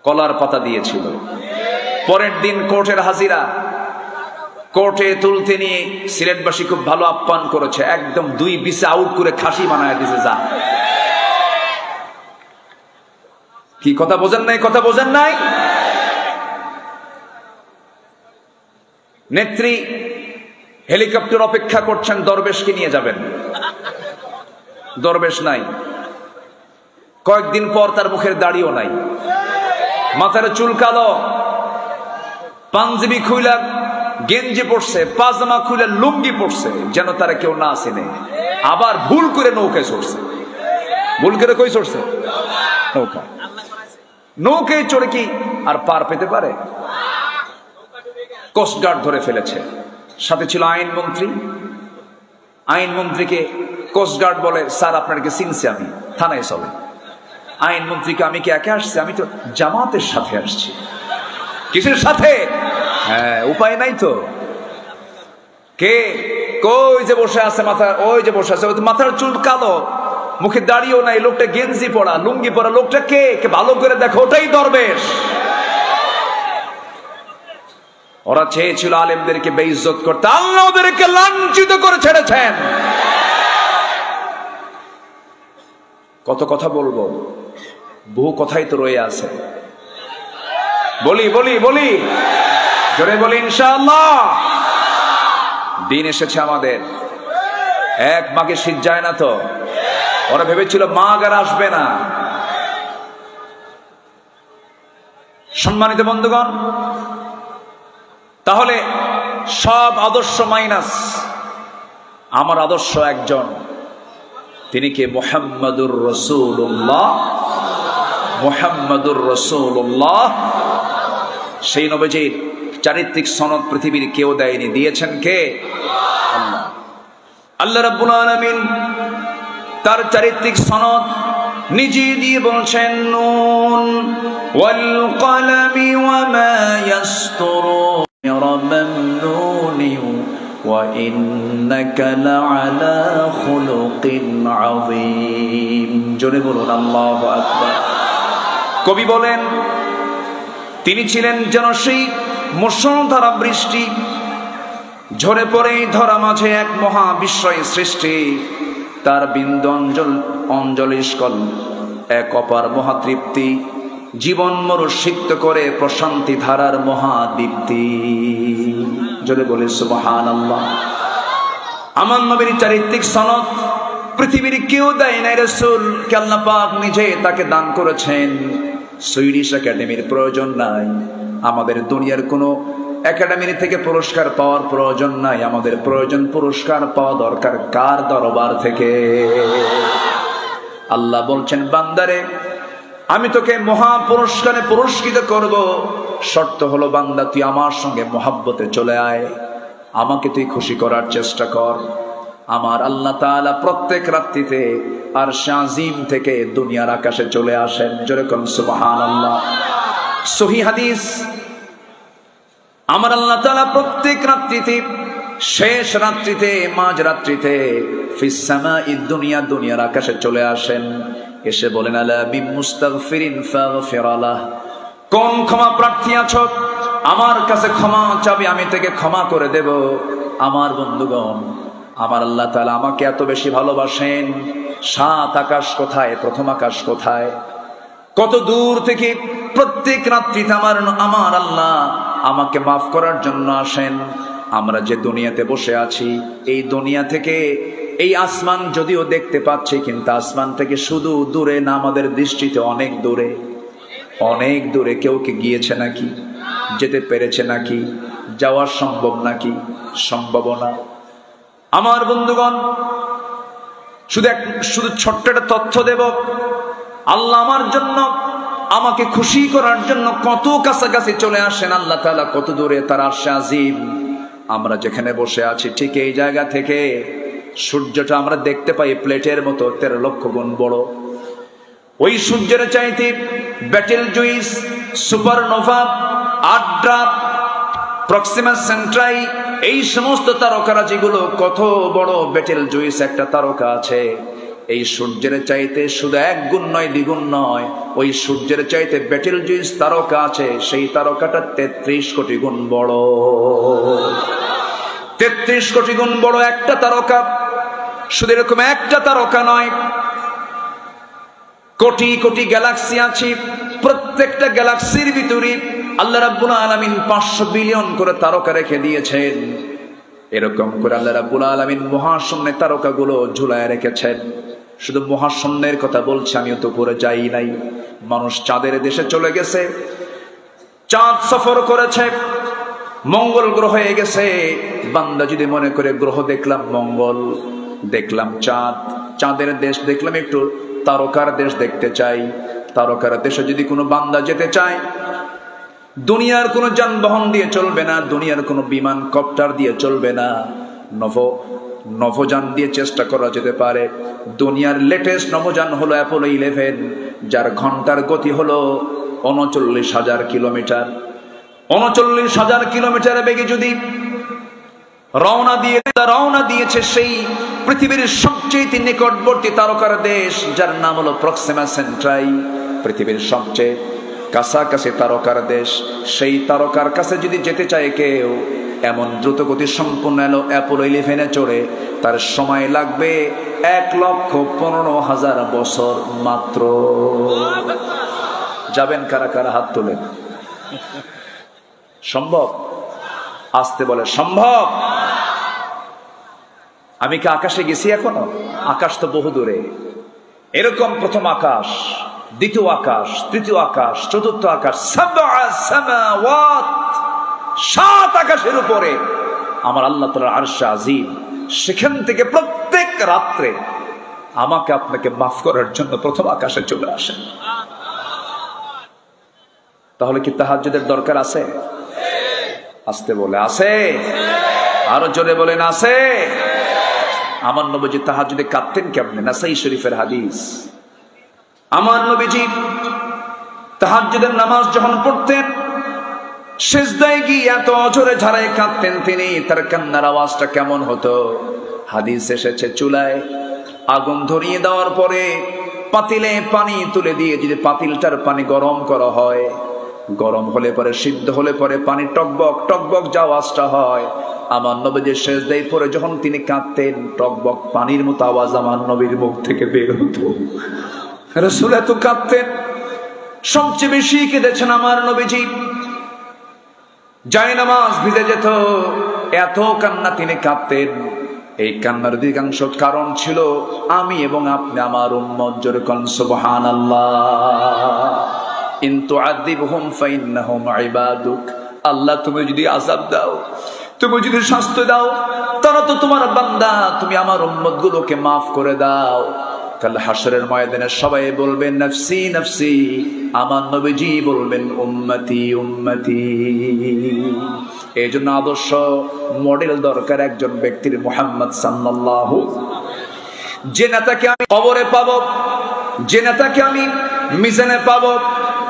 কলার পাতা দিয়েছিল। পরের দিন কোর্টের হাজিরা, কোর্টে তুলতে নিয়ে সিলেটবাসী খুব ভালো আপ্যায়ন করেছে। একদম 2 বিছে আউট করে খাসি বানায় দিয়েছে। যা কি কথা বোঝেন নাই? কথা বোঝেন নাই? নেত্রী হেলিকপ্টার অপেক্ষা করছেন, দরবেশকে নিয়ে যাবেন। দরবেশ নাই। কয়েকদিন পর তার মুখের দাড়িও নাই, মাথার চুল কালো, পাঞ্জাবি খুইলা গেঞ্জি পড়ছে, পাজামা খুইলা লুঙ্গি পড়ছে, যেন তারা কেউ না আসেনে। আবার ভুল করে নৌকায় চড়ছে। ভুল করে কই চড়ছে? নৌকা। নৌকায় চড়ে কি আর পার পেতে পারে? কোস্টগার্ড ধরে ফেলেছে। সাথে ছিল আইনমন্ত্রী। আইনমন্ত্রীকে কোস্টগার্ড বলে, স্যার আপনাকে চিনছি, আমি থানায় চলে। আইনমন্ত্রীকে, আমি কি একা আসছি? আমি তো জামাতের সাথে আসছি। কিসের সাথে? হ্যাঁ, উপায় নাই তো। কে? কই যে বসে আছে মাথা, ওই যে বসে আছে, মাথার চুল কালো, মুখে দাড়িও নাই, লোকটা গেঞ্জি পরা, লুঙ্গি পরা, লোকটা কে? ভালো করে দেখো, ওটাই দরবেশ। ওরা চেয়েছিল আলেমদেরকে বেইজ্জত করতে, আল্লাহ ওদেরকে লাঞ্ছিত করে ছেড়েছেন। কত কথা বলবো, বহু কথাই তো রয়ে আছে। বলি বলি বলি, জোরে বলি ইনশাআল্লাহ। দিন এসেছে আমাদের। এক মাঘে শীত যায় না তো। ওরা ভেবেছিল মাঘ আর আসবে না। সম্মানিত বন্ধুগণ, তাহলে সব আদর্শ মাইনাস, আমার আদর্শ একজন, তিনি কে? মুহাম্মাদুর রাসূলুল্লাহ। মুহাম্মাদুর রাসূলুল্লাহ। সেই নবীজির চারিত্রিক সনদ পৃথিবীর কেউ দেয়নি, দিয়েছেন কে? আল্লাহ। আল্লাহ রাব্বুল আলামিন তার চারিত্রিক সনদ নিজে দিয়ে বলছেন, নুন ওয়াল কলামি ওয়া মা ইয়াসতুরুন মামনুনি ওয়া ইন্নাকা লাআলা খুলুকিন আযীম। জোরে বলুন আল্লাহু আকবার। কবি বলেন, তিনি ছিলেন যেন সেই মুষলধারা বৃষ্টি, ঝরে পড়ে ধরা মাঝে এক মহাবিশ্বয় সৃষ্টি। তার বিন্দু অঞ্জলিস্কল এক অপার মহাতৃপ্তি, জীবন মরু সিক্ত করে প্রশান্তি ধারার মহাদীপ্তি। জোরে বলে সুবহানাল্লাহ। আমার নবীর চারিত্রিক সনদ পৃথিবীর কেউ দেয় নাই, রাসূলকে আল্লাহ পাক নিজে তাকে দান করেছেন। সুইডিশ একাডেমির প্রয়োজন নাই, আমাদের দুনিয়ার কোনো একাডেমি থেকে পুরস্কার পাওয়ার প্রয়োজন নাই। আমাদের প্রয়োজন পুরস্কার পাওয়া দরকার কার দরবার থেকে? আল্লাহ বলছেন, বান্দারে আমি তোকে মহা পুরস্কারে পুরস্কৃত করব, শর্ত হলো বান্দা তুই আমার সঙ্গে মহাব্বতে চলে আয়, আমাকে তুই খুশি করার চেষ্টা কর। আমার আল্লাহ তাআলা প্রত্যেক রাত্রিতে আরশে আজিম থেকে দুনিয়ার আকাশে চলে আসেন। জোরে কোন সুবহানাল্লাহ। সহিহ হাদিস, আমার আল্লাহ তাআলা প্রত্যেক রাত্রিতে, শেষ রাত্রিতে, মাঝ রাত্রিতে ফিস সামাঈদ দুনিয়া, দুনিয়ার আকাশে চলে আসেন। এসে বলেন, আলা বিম মুস্তাগফিরিন ফাগফির লাহ। কোন ক্ষমা প্রার্থী আছো, আমার কাছে ক্ষমা চাবি, আমি থেকে ক্ষমা করে দেব। আমার বন্ধুগণ, আমার আল্লাহ তাআলা আমাকে এত বেশি ভালোবাসেন, সাত আকাশ কোথায়, প্রথম আকাশ কোথায়, কত দূর থেকে প্রত্যেক রাত্রিতে আমার আল্লাহ আমাকে মাফ করার জন্য আসেন। আমরা যে দুনিয়াতে বসে আছি, এই দুনিয়া থেকে এই আসমান যদিও দেখতে পাচ্ছি, কিন্তু আসমান থেকে শুধু দূরে না, আমাদের দৃষ্টিতে অনেক দূরে। অনেক দূরে। কেউ কি গিয়েছে নাকি? যেতে পেরেছে নাকি? যাওয়া সম্ভব নাকি? সম্ভব না। আমার বন্ধুগণ, শুধু ছোট্ট একটা তথ্য দেব। আল্লাহ আমার জন্য, আমাকে খুশি করার জন্য কত কাছাকাছি চলে আসেন আল্লাহ তাআলা, কত দূরে তার আরশে আজিম। আমরা যেখানে বসে আছি ঠিক এই জায়গা থেকে সূর্যটা আমরা দেখতে পাই প্লেটের মতো 13 লক্ষ গুণ বড়। ওই সূর্যের চাইতে ব্যাটেল জুইস, সুপারনোভা, আড্রা, প্রক্সিমা সেন্ট্রাই, এই সমস্ত তারকারাজিগুলো কত বড়। ব্যাটেল জুইস একটা তারকা আছে, এই সূর্যের চাইতে শুধু 1 গুণ নয়, 2 গুণ নয়, ওই সূর্যের চাইতে ব্যাটেল জুইস তারকা আছে, সেই তারকাটা 33 কোটি গুণ বড়। 33 কোটি গুণ বড় একটা তারকা। শুধু এরকম একটা তারকা নয়, কোটি কোটি গ্যালাক্সি আছে। প্রত্যেকটা গ্যালাক্সির ভিতরে আল্লাহ রাব্বুল আলামিন 500 বিলিয়ন করে তারকা রেখে দিয়েছেন। এরকম করে আল্লাহ রাব্বুল আলামিন মহাশূন্যে তারকাগুলো ঝুলায় রেখেছেন। শুধু মহাশূন্যের কথা বলছি, আমিও তো উপরে যাই নাই। মানুষ চাঁদের দেশে চলে গেছে, চাঁদ সফর করেছে, মঙ্গল গ্রহ হয়ে গেছে। বান্দা যদি মনে করে গ্রহ দেখলাম মঙ্গল, দেখলাম চাঁদ, চাঁদের দেশ দেখলাম, একটু তারকার দেশ দেখতে চাই, তারকার দেশে যদি কোনো বান্দা যেতে চায়, দুনিয়ার কোনো যানবাহন দিয়ে চলবে না, দুনিয়ার কোনো বিমান কপ্টার দিয়ে চলবে না, নভোযান দিয়ে চেষ্টা করা যেতে পারে। দুনিয়ার লেটেস্ট নভোযান হলো অ্যাপোলো 11, যার ঘন্টার গতি হলো 39,000 কিলোমিটার। 39,000 কিলোমিটার বেগে যদি রওনা দিয়েছে সেই পৃথিবীর সবচেয়ে নিকটবর্তী তারকার দেশ, যার নাম হলো প্রক্সিমা সেন্ট্রাই, পৃথিবীর সবচেয়ে কাছাকাছি তারকার দেশ। সেই তারকার কাছে যদি যেতে চায় কেউ, এমন দ্রুতগতি সম্পন্ন অ্যাপোলো 11 চড়ে তার সময় লাগবে 1,15,000 বছর মাত্র। যাবেন কারা কারা? হাত তোলেন। সম্ভব? আসতে বলে সম্ভব। আমি কি আকাশে গেছি এখনো? আকাশ তো বহু দূরে। এরকম প্রথম আকাশ, দ্বিতীয় আকাশ, তৃতীয় আকাশ, চতুর্থ আকাশ, 7 আকাশের উপরে আমার আল্লাহ তাআলার আরশ আজিম। সেখান থেকে প্রত্যেক রাত্রে আমাকে আপনাকে মাফ করার জন্য প্রথম আকাশে চলে আসেন। তাহলে কি তাহাজ্জুদের দরকার আছে? আসতে বলে আছে, আরো জোরে বলেন আছে। আমার নবীজি তাহাজ্জুদে কাঁদতেন কেমনে? নাসাই শরীফের হাদিস। আমার নবীজি তাহাজ্জুদের নামাজ যখন পড়তেন, সিজদায় গিয়ে এত জোরে ঝাড়ায় কাঁদতেন তিনি, তার কান্নার আওয়াজটা কেমন হতো? হাদিস এসেছে, চুলায় আগুন ধরিয়ে দেওয়ার পরে পাতিলে পানি তুলে দিয়ে যদি পাতিলটার পানি গরম করা হয়, গরম হলে পরে, সিদ্ধ হলে পরে পানি টকবক টকবক যে আওয়াজটা হয়, আমার নবীর সিজদায় পড়ে যখন তিনি কাঁদতেন, টকবক পানির মতো আওয়াজ আমার নবীর মুখ থেকে বের হতো। রাসূল এত কাঁদতেন। সবচেয়ে বেশি কেঁদেছেন আমার নবীজি, যায় নামাজ ভিজে যেত, এত কান্না তিনি কাঁদতেন। এই কান্নার অধিকাংশ কারণ ছিল আমি এবং আপনি, আমার উম্মত। জোরে কোন সুবহানাল্লাহ। ইন তুআযিবহুম ফাইন্নাহুম ইবাদুক। আল্লাহ তুমি যদি আযাব দাও, তুমি যদি শাস্তি দাও, তারা তো তোমার বান্দা, তুমি আমার উম্মত গুলোকে মাফ করে দাও। কাল হাশরের ময়দানে সবাই বলবেন নফসি নফসি, আমার নবীজি বলবেন উম্মতি উম্মতি। এই জন্য আদর্শ মডেল দরকার একজন ব্যক্তির, মুহাম্মদ সাল্লাল্লাহু। যে নেতাকে আমি কবরে পাবো, যে নেতাকে আমি মিজানে পাবো,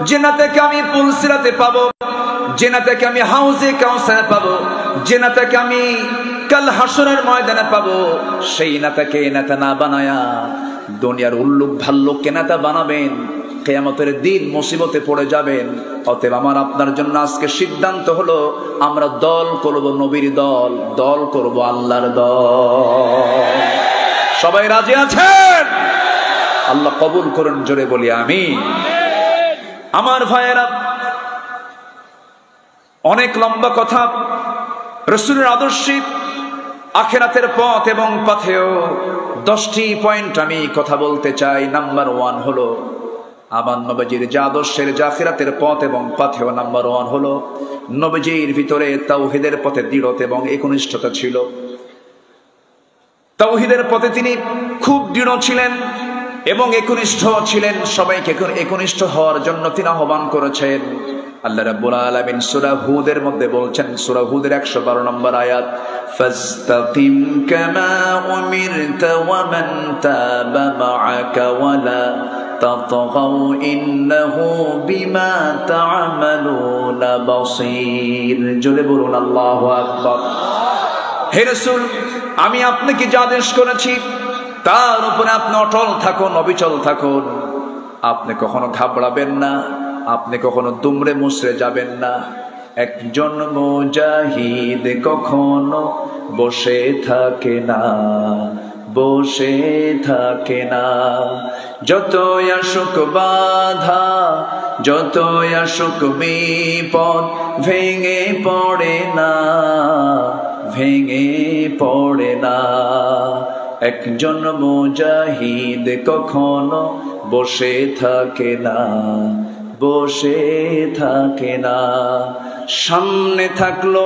যে নেতাকে আমি পুলসিরাতে পাবো, যে নেতাকে আমি হাউজে কাউসারে পাবো, যে নেতাকে আমি কাল হাশরের ময়দানে পাবো, সেই নেতাকে নেতা না বানায়া দুনিয়ার উল্লুক ভাল্লুককে নেতা বানাবেন, কিয়ামতের দিন মুসিবতে পড়ে যাবেন। অতএব আমার আপনার জন্য আজকে সিদ্ধান্ত হলো, আমরা দল করব নবীর দল, দল করব আল্লাহর দল। সবাই রাজি আছেন? আল্লাহ কবুল করুন, জোরে বলি আমিন। আমার ভাইয়েরা, অনেক লম্বা কথা। রাসূলের আদর্শে আখিরাতের পথ এবং পথেও 10টি পয়েন্ট আমি কথা বলতে চাই। নাম্বার 1 হলো আমার নবীজির যে আদর্শের, যে আখিরাতের পথ এবং পথেও নাম্বার 1 হলো নবীজির ভিতরে তাওহীদের পথে দৃঢ়তা এবং একনিষ্ঠতা ছিল। তাওহীদের পথে তিনি খুব দৃঢ় ছিলেন এবং একনিষ্ঠ ছিলেন। সবাইকে একনিষ্ঠ হওয়ার জন্য তিনি আহ্বান করেছেন। আল্লাহ রাব্বুল আলামিন সূরা হুদের মধ্যে বলছেন, সূরা হুদের 112 নম্বর আয়াত, ফাস্তাকিম কামা উমিরতা ওয়া মান তাবা মাআকা ওয়া লা তাতগাউ ইন্নাহু বিমা তা'মালুনা বাসীর। জোরে বলুন আল্লাহু আকবার। হে রাসূল, আমি আপনাকে যা আদেশ করেছি তার উপরে আপনি অটল থাকুন, অবিচল থাকুন। আপনি কখনো ঘাবড়াবেন না, আপনি কখনো দুমড়ে মুচড়ে যাবেন না। একজন মুজাহিদ কখনো বসে থাকে না, বসে থাকে না। যতই আসুক বাধা, যতই আসুক বিপদ, ভেঙে পড়ে না, ভেঙে পড়ে না। একজন মুজাহিদ কখনো বসে থাকে না, বসে থাকে না। সামনে থাকলো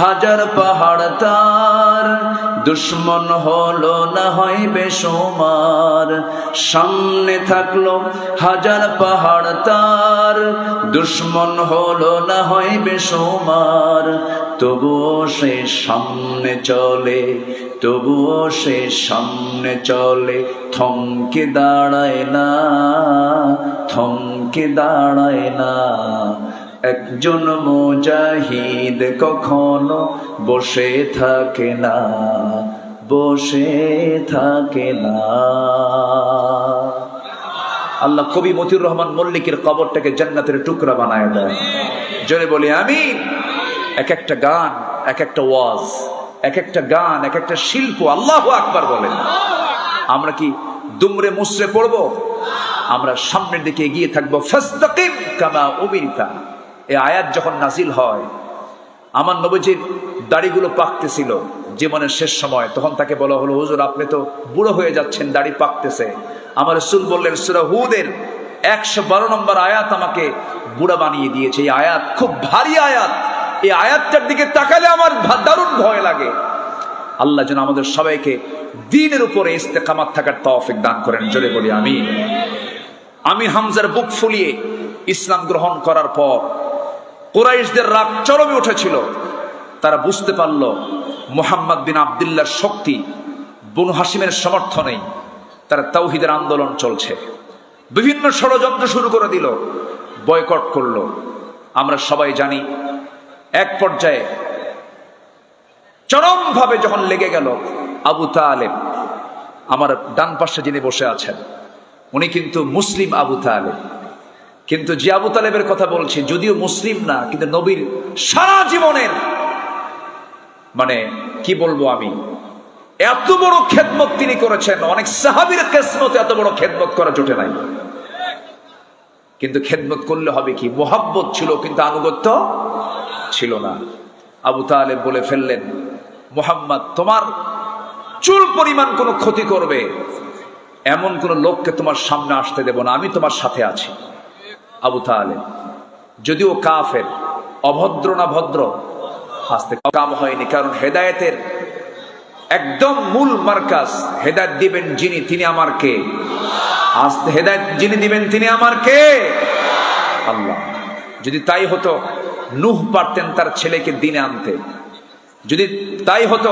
হাজার পাহাড় তার, দুশ্মন হলো না হয় বেসুমার। সামনে থাকলো হাজার পাহাড় তার, দুশ্মন হলো না হয় বেসুমার। তবুও সে সামনে চলে, তবুও সে সামনে চলে, থমকে দাঁড়ায় না, থমকে দাঁড়ায় না। একজন মুজাহিদ কখনো বসে থাকে না, বসে থাকে না। আল্লাহ কবি মতিউর রহমান মল্লিকের কবরটাকে জান্নাতের টুকরা বানায় দেয়। জোরে বলি আমিন। এক একটা গান, এক একটা ওয়াজ, এক একটা গান, এক একটা শিল্প। আল্লাহু আকবার বলেন। আমরা কি দুমড়ে মুসড়ে পড়বো? আমরা সামনের দিকে এগিয়ে থাকবো। ফাস্তাকিম কামা উমিরতা। এই আয়াত যখন নাজিল হয়, আমার নবীজির দাড়িগুলো পাকতেছিল জীবনের শেষ সময়। তখন তাকে বলা হলো, হুজুর আপনি তো বুড়ো হয়ে যাচ্ছেন, দাড়ি পাকতেছে। আমার রাসূল বললেন, সূরা হুদের 112 নম্বর আয়াত আমাকে বুড়া বানিয়ে দিয়েছে। এই আয়াত খুব ভারী আয়াত। এই আয়াতটার দিকে তাকালে আমার দারুণ ভয় লাগে। আল্লাহ যেন আমাদের সবাইকে দ্বীনের উপরে ইস্তেকামাত থাকার তৌফিক দান করেন। জোরে বলি আমিন। আমি হামজার বুক ফুলিয়ে ইসলাম গ্রহণ করার পর কুরাইশদের রাগ চরমে উঠেছিল। তারা বুঝতে পারল মুহাম্মদ বিন আব্দুল্লাহর শক্তি বনু হাশিমের সমর্থনেই। তারা তাওহীদের আন্দোলন চলছে, বিভিন্ন ষড়যন্ত্র শুরু করে দিল, বয়কট করলো। আমরা সবাই জানি এক পর্যায়ে চরমভাবে যখন লেগে গেল, আবু তালেব, আমার ডান পাশে যিনি বসে আছেন, উনি কিন্তু মুসলিম আবু তালেব। কিন্তু যে আবু তালেবের কথা বলছি, যদিও মুসলিম না, কিন্তু নবীর সারা জীবনের মানে কি বলবো আমি, এত বড় খেদমত তিনি করেছেন। অনেক সাহাবীর কিসমতে এত বড় খেদমত করা জোটে নাই। কিন্তু খেদমত করলে হবে কি, মুহাব্বত ছিল কিন্তু আনুগত্য ছিল না। আবু তালেব বলে ফেললেন, মুহাম্মদ তোমার চুল পরিমাণ কোনো ক্ষতি করবে এমন কোন লোককে তোমার সামনে আসতে দেব না, আমি তোমার সাথে আছি। আবু তালেব যদিও কাফের, অভদ্র না ভদ্র, আসতে কাম হয়নি। কারণ হেদায়েতের একদম মূল মার্কাজ, হেদায়েত দিবেন যিনি, তিনি আমার কে? আসতে হেদায়েত যিনি দিবেন তিনি আমার কে? আল্লাহ। যদি তাই হতো নূহ পারতেন তার ছেলেকে দিনে আনতে, যদি তাই হতো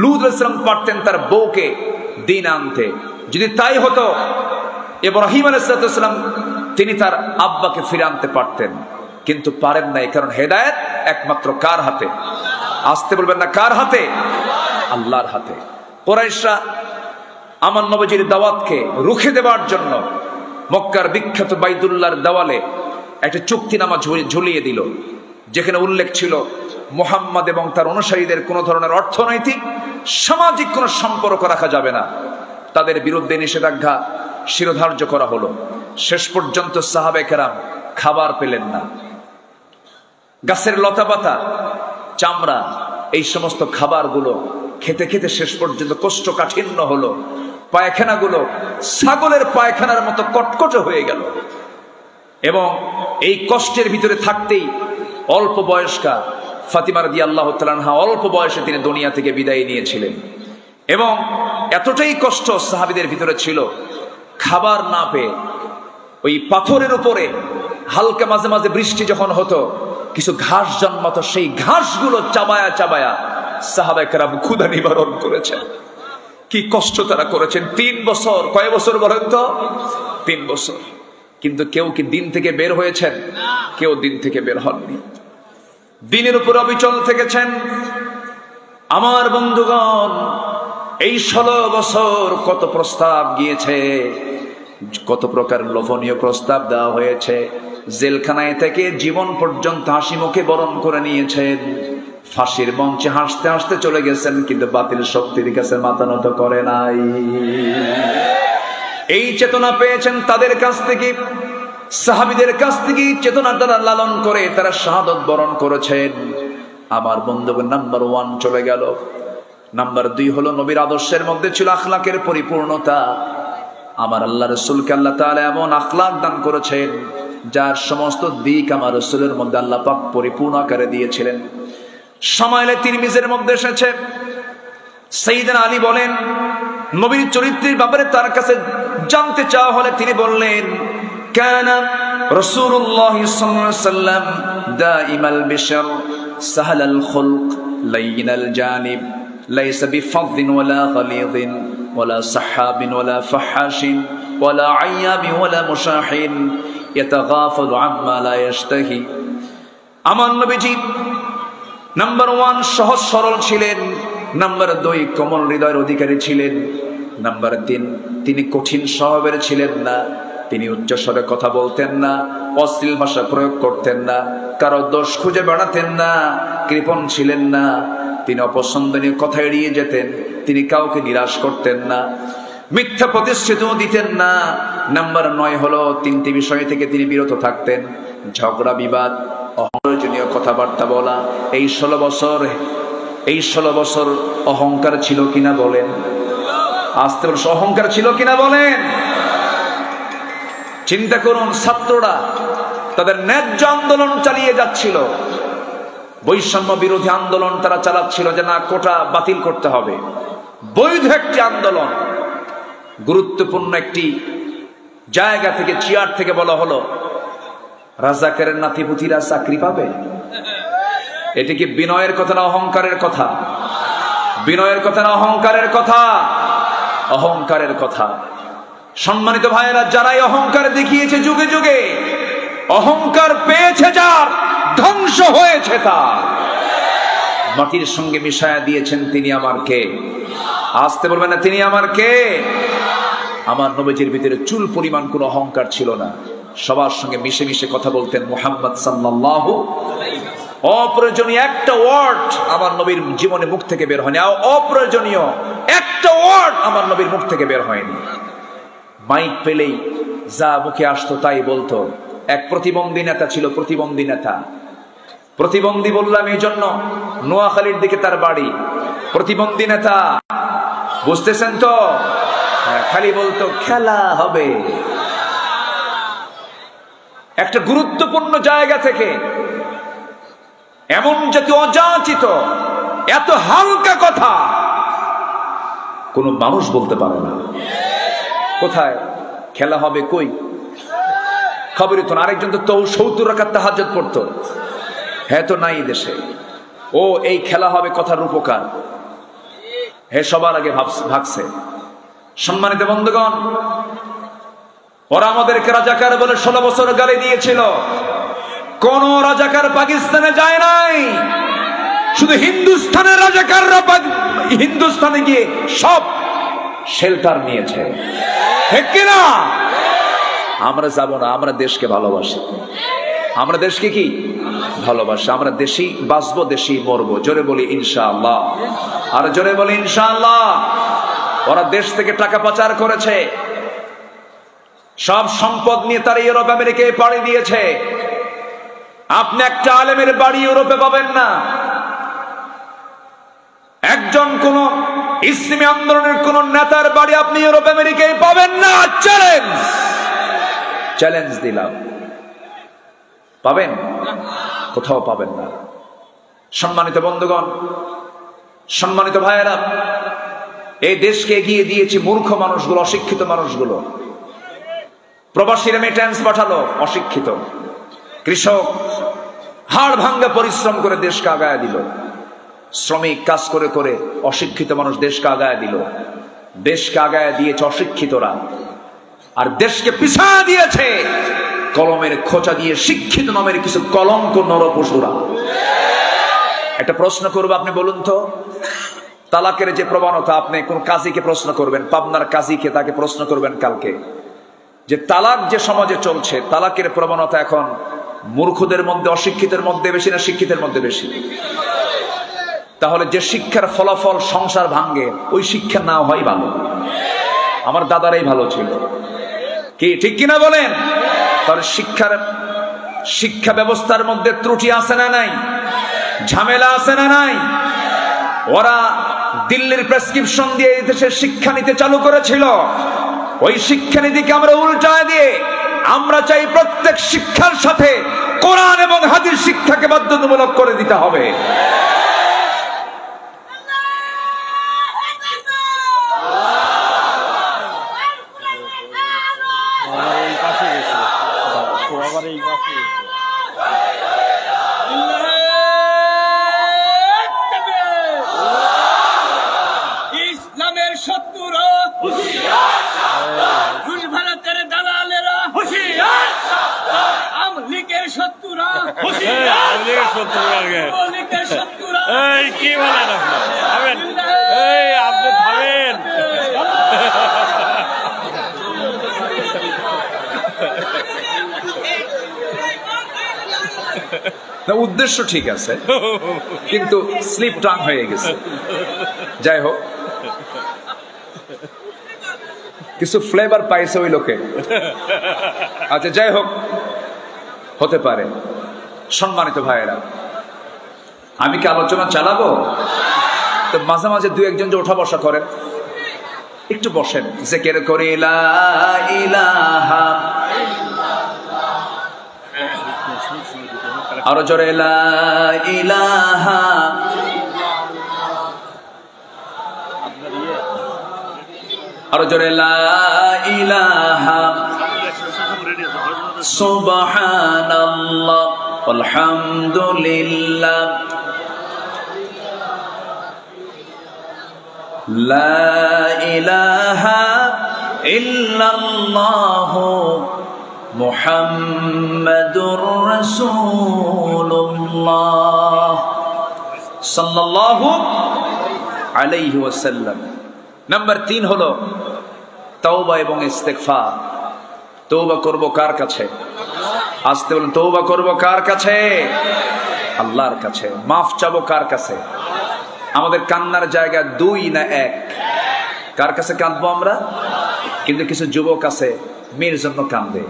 লূত আলাইহিস সালাম পারতেন তার বউকে দিন আনতে, যদি তাই হতো ইব্রাহিম আলাইহিস সালাম তিনি তার আব্বাকে ফিরে আনতে পারতেন। কিন্তু পারেন নাই, কারণ হেদায়েত একমাত্র কার হাতে? আসতে বলবেন না, কার হাতে? আল্লাহর হাতে। কুরাইশরা আমার নবীজির দাওয়াতকে রুখে দেওয়ার জন্য মক্কার বিখ্যাত বাইতুল্লাহর দেওয়ালে একটা চুক্তিনামা ঝুলিয়ে দিল, যেখানে উল্লেখ ছিল মুহাম্মদ এবং তার অনুসারীদের কোনো ধরনের অর্থনৈতিক সামাজিক কোনো সম্পর্ক রাখা যাবে না। তাদের বিরুদ্ধে নিষেধাজ্ঞা শিরোধার্য করা হলো। শেষ পর্যন্ত সাহাবে কেরাম খাবার পেলেন না। গাছের লতাপাতা, চামড়া, এই সমস্ত খাবারগুলো খেতে খেতে শেষ পর্যন্ত কোষ্ঠকাঠিন্য হলো। পায়খানাগুলো ছাগলের পায়খানার মতো কটকটে হয়ে গেল। এবং এই কষ্টের ভিতরে থাকতেই অল্প বয়স্কা ফাতিমা রাদিয়াল্লাহু তাআলা আনহা অল্প বয়সে তিনি দুনিয়া থেকে বিদায় নিয়েছিলেন। এবং এতটাই কষ্ট সাহাবীদের ভিতরে ছিল, খাবার না পেয়ে ওই পাথরের উপরে হালকা মাঝে মাঝে বৃষ্টি যখন হতো, কিছু ঘাস জন্মাতো, সেই ঘাসগুলো চাবায়া চাবায়া সাহাবায়ে কেরাম ক্ষুধা নিবারণ করেছেন। কি কষ্ট তারা করেছেন। 3 বছর, কয় বছর বলেন তো? 3 বছর। কিন্তু কেউ কি দিন থেকে বের হয়েছেন? কেউ দিন থেকে বের হননি। দিনের উপর অবিচল থেকেছেন। আমার বন্ধুগণ, এই 16 বছর কত প্রস্তাব গিয়েছে, কত প্রকার লোভনীয় প্রস্তাব দেওয়া হয়েছে। জেলখানায় থেকে জীবন পর্যন্ত হাসি মুখে বরণ করে নিয়েছেন। ফাঁসির মঞ্চে হাসতে হাসতে চলে গেছেন, কিন্তু বাতিল শক্তির কাছে মাথা নত করে নাই। এই চেতনা পেয়েছেন তাদের কাছ থেকে, সাহাবীদের কাছ থেকে। চেতনা তারা লালন করে তারা শাহাদত বরণ করেছেন। আমার বন্ধুগণ, নাম্বার 1 চলে গেল। নাম্বার 2 হলো নবীর আদর্শের মধ্যে ছিল আখলাকের পরিপূর্ণতা। আমার আল্লাহ রাসূলকে আল্লাহ তাআলা এমন আখলাক দান করেছেন, যার সমস্ত দিক আমার রাসূলের মধ্যে আল্লাহ পাক পরিপূর্ণ আকারে দিয়েছিলেন। শামাইলে তিরমিজির মধ্যে এসেছে, সাইয়েদনা আলী বলেন, নবীর চরিত্রের ব্যাপারে তার কাছে জানতে চাওয়া হলে তিনি বললেন, কানা রাসূলুল্লাহ সাল্লাল্লাহু আলাইহি ওয়াসাল্লাম দাইমাল বিশর সাহালাল খুলক লাইনাল জানিব লাইসা বিফাদ্দিন ওয়ালা গালিযিন ওয়ালা সাহাবিন ওয়ালা ফাহাশিন ওয়ালা আইয়াবি ওয়ালা মুশাহিন ইয়াতাগাফালু আম্মা লা ইয়াশতাহি। আমার নবীজি নাম্বার 1 সহজ সরল ছিলেন, নাম্বার 2 কোমল হৃদয়ের অধিকারী ছিলেন, নাম্বার 3 তিনি কঠিন স্বভাবের ছিলেন না, তিনি উচ্চস্বরে কথা বলতেন না, অশ্লীল ভাষা প্রয়োগ করতেন না, কারো দোষ খুঁজে বেড়াতেন না, কৃপণ ছিলেন না, তিনি অপছন্দনীয় কথা এড়িয়ে যেতেন, তিনি কাউকে নিরাশ করতেন না, মিথ্যা প্রতিশ্রুতিও দিতেন না। নাম্বার 9 হলো 3টি বিষয় থেকে তিনি বিরত থাকতেন, ঝগড়া বিবাদ, অপ্রয়োজনীয় কথাবার্তা বলা। এই 16 বছর অহংকার ছিল কিনা বলেন? আস্তে বলুন, অহংকার ছিল কিনা বলেন? চিন্তা করুন, ছাত্ররা তাদের ন্যায্য আন্দোলন চালিয়ে যাচ্ছিল, বৈষম্য বিরোধী আন্দোলন তারা চালাচ্ছিল যে না, কোটা বাতিল করতে হবে, বৈধ একটি আন্দোলন। গুরুত্বপূর্ণ একটি জায়গা থেকে, চেয়ার থেকে বলা হলো, রাজাকারের নাতিপুতিরা চাকরি পাবে। এটি কি বিনয়ের কথা না অহংকারের কথা? বিনয়ের কথা না অহংকারের কথা? অহংকারের কথা। সম্মানিত ভাইয়েরা, যারাই অহংকার দেখিয়েছে যুগে যুগে, অহংকার পেয়েছে যার, ধ্বংস হয়েছে তার। মাটির সঙ্গে মিশায়া দিয়েছেন তিনি আমার কে? আসতে বলবেন না, তিনি আমার কে? আমার নবীজির ভিতরে চুল পরিমাণ কোনো অহংকার ছিল না, সবার সঙ্গে মিশে মিশে কথা বলতেন। মুহাম্মদ সাল্লাল্লাহু, অপ্রয়োজনীয় একটা ওয়ার্ড আমার নবীর জীবনে মুখ থেকে বের হয়নি, অপ্রয়োজনীয় একটা ওয়ার্ড আমার নবীর মুখ থেকে বের হয়নি। মাইক পেলেই যা মুখে আসতো তাই বলতো। এক প্রতিবন্ধী নেতা ছিল, প্রতিবন্ধী নেতা। প্রতিবন্ধী বললাম এই জন্য, নোয়াখালীর দিকে তার বাড়ি। প্রতিবন্ধী নেতা, বুঝতেছেন তো? খালি বলতো খেলা হবে। একটা গুরুত্বপূর্ণ জায়গা থেকে এমন জাতীয় অযাচিত, এত হালকা কথা কোন মানুষ বলতে পারে না। কোথায় খেলা হবে? কই খবরই তো না। আরেকজন তো 70 রাকাত তাহাজ্জুদ পড়তো, হ্যাঁ তো নাই দেশে। ও এই খেলা হবে কথার রূপকার, হে সবার আগে ভাবছে। সম্মানিত বন্ধুগণ, ওরা আমাদেরকে রাজাকার বলে 16 বছর গালি দিয়েছিল। কোন রাজাকার পাকিস্তানে যায় নাই, শুধু হিন্দুস্তানের রাজাকাররা হিন্দুস্তানে গিয়ে সব শেল্টার নিয়েছে, ঠিক কিনা? আমরা যাব না, আমরা দেশকে ভালোবাসি। আমরা দেশকে কি ভালোবাসি? আমরা দেশি বাঁচবো, দেশি মরবো। জোরে বলি ইনশাআল্লাহ, আর জোরে বলি ইনশাআল্লাহ। ওরা দেশ থেকে টাকা পাচার করেছে, সব সম্পদ নিয়ে তারা ইউরোপ আমেরিকায় পাড়ি দিয়েছে। আপনি একটা আলেমের বাড়ি ইউরোপে পাবেন না, একজন কোন ইসলামী আন্দোলনের কোন নেতার বাড়ি আপনি ইউরোপ আমেরিকায় পাবেন না। চ্যালেঞ্জ দিলাম, পাবেন? কোথাও পাবেন না। সম্মানিত বন্ধুগণ, সম্মানিত ভাইয়েরা, এই দেশকে এগিয়ে দিয়েছে মূর্খ মানুষগুলো, অশিক্ষিত মানুষগুলো। প্রবাসী রেমিটেন্স পাঠালো, অশিক্ষিত। কৃষক হাড় ভাঙ্গা পরিশ্রম করে দেশকে আগায় দিল। শ্রমিক কাজ করে করে অশিক্ষিত মানুষ দেশকে আগায় দিল। দেশকে আগায় দিয়েছে অশিক্ষিতরা, আর দেশকে পিছায় দিয়েছে কলমের খোঁচা দিয়ে শিক্ষিত নামের কিছু কলঙ্ক নরপশুরা। একটা প্রশ্ন করবো, আপনি বলুন তো, তালাকের যে প্রবণতা, আপনি কোন কাজীকে প্রশ্ন করবেন, পাবনার কাজীকে, তাকে প্রশ্ন করবেন কালকে, যে তালাক যে সমাজে চলছে, তালাকের প্রবণতা এখন মূর্খদের মধ্যে, অশিক্ষিতের মধ্যে বেশি না শিক্ষিতের মধ্যে বেশি? তাহলে যে শিক্ষার ফলাফল সংসার ভাঙ্গে, ওই শিক্ষা না হয় ভালো। আমার দাদারাই ভালো ছিল, কি ঠিক কিনা বলেন? তাহলে শিক্ষা ব্যবস্থার মধ্যে ত্রুটি আছে না নাই? ঝামেলা আছে না নাই? ওরা দিল্লির প্রেসক্রিপশন দিয়ে এই দেশে শিক্ষানীতি চালু করেছিল। ওই শিক্ষানীতিকে আমরা উল্টায় দিয়ে আমরা চাই প্রত্যেক শিক্ষার সাথে কোরআন এবং হাদিস শিক্ষাকে বাধ্যতামূলক করে দিতে হবে। ইসলামের শত্রুরা ঘুষ ভারতের দালালেরা আমলিকের শত্রুরা শত্রুরা কি বলেন আপনি থামেন। উদ্দেশ্য ঠিক আছে, কিন্তু স্লিপ টাং হয়ে গেছে। যাই হোক, কিছু ফ্লেভার পাইছে ওই লোকে। আচ্ছা, যাই হোক, হতে পারে। সম্মানিত ভাইয়েরা, আমি কি আলোচনা চালাবো? তো মাঝে মাঝে দু একজন যে ওঠা বসা করেন, একটু বসেন, জিকির করে লা ইলাহা, আরো জোরে লা ইলাহা, আরো জোরে লা ইলাহা সুবহানাল্লাহ আলহামদুলিল্লাহ লা ইলাহা ইল্লাল্লাহ মুহাম্মাদুর রাসূলুল্লাহ সাল্লাল্লাহু আলাইহি ওয়াসাল্লাম। নাম্বার 3 হলো তওবা এবং ইস্তেগফার। তওবা করব কার কাছে? আসতে বলেন, তওবা করব কার কাছে? আল্লাহর কাছে। মাফ চাবো কার কাছে? আমাদের কান্নার জায়গা 2 না 1? কার কাছে কাঁদবো আমরা? কিন্তু কিছু যুবক আছে মেয়ের জন্য কান্দে,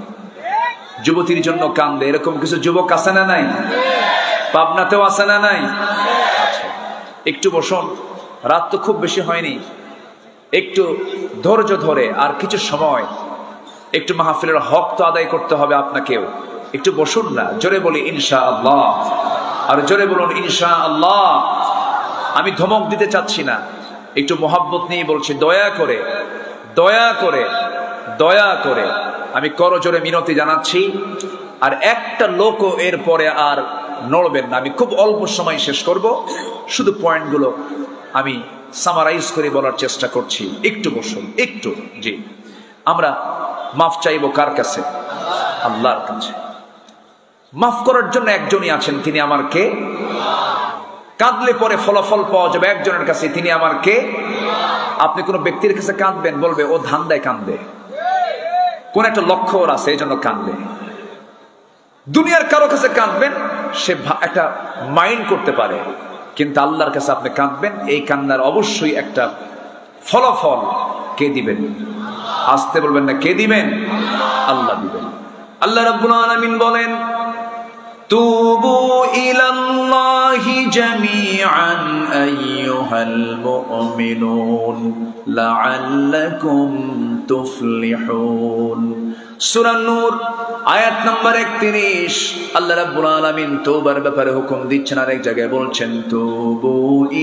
যুবতীর জন্য কান্দে। এরকম কিছু যুবক আছে না নাই? পাবনাতেও আছে না নাই? আচ্ছা, একটু বসুন, রাত তো খুব বেশি হয়নি, একটু ধৈর্য ধরে আর কিছু সময় একটু মাহফিলের হক তো আদায় করতে হবে আপনাকেও। একটু বসুন না, জোরে বলি ইনশাআল্লাহ, আর জোরে বলুন ইনশাআল্লাহ। আমি ধমক দিতে চাচ্ছি না, একটু মোহাব্বত নিয়ে বলছি, দয়া করে দয়া করে দয়া করে আমি করজোরে মিনতি জানাচ্ছি। আর একটা লোকও এর পরে আর নড়বেন না। আমি খুব অল্প সময় শেষ করব, শুধু পয়েন্টগুলো আমি সামারাইজ করে বলার চেষ্টা করছি। একটু বসুন, একটু। জি, আমরা মাফ চাইবো কার কাছে? আল্লাহর কাছে। মাফ করার জন্য একজনই আছেন, তিনি আমার কে? কাঁদলে পরে ফলাফল পাওয়া যাবে একজনের কাছে, তিনি আমার কে? আপনি কোনো ব্যক্তির কাছে কাঁদবেন, বলবে ও ধান্দায় কান্দে, কোন একটা লক্ষ্য ওর আছে, এই জন্য কান্দে। দুনিয়ার কারো কাছে কাঁদবেন, সে একটা মাইন্ড করতে পারে, কিন্তু আল্লাহর কাছে আপনি কাঁদবেন, এই কান্নার অবশ্যই একটা ফলাফল কে দিবেন? আসতে বলবেন না, কে দিবেন? আল্লাহ দিবেন। আল্লাহ রাব্বুল আলামিন বলেন, তুবু ইলাল্লাহি জামিআন আইয়ুহাল মুমিনুন লাআল্লাকুম তুফলিহুন। সূরা নূর আয়াত নাম্বার 31। আল্লাহ রাব্বুল আলামিন তওবার ব্যাপারে হুকুম দিচ্ছেন, আর এক জায়গায় বলছেন, তুবু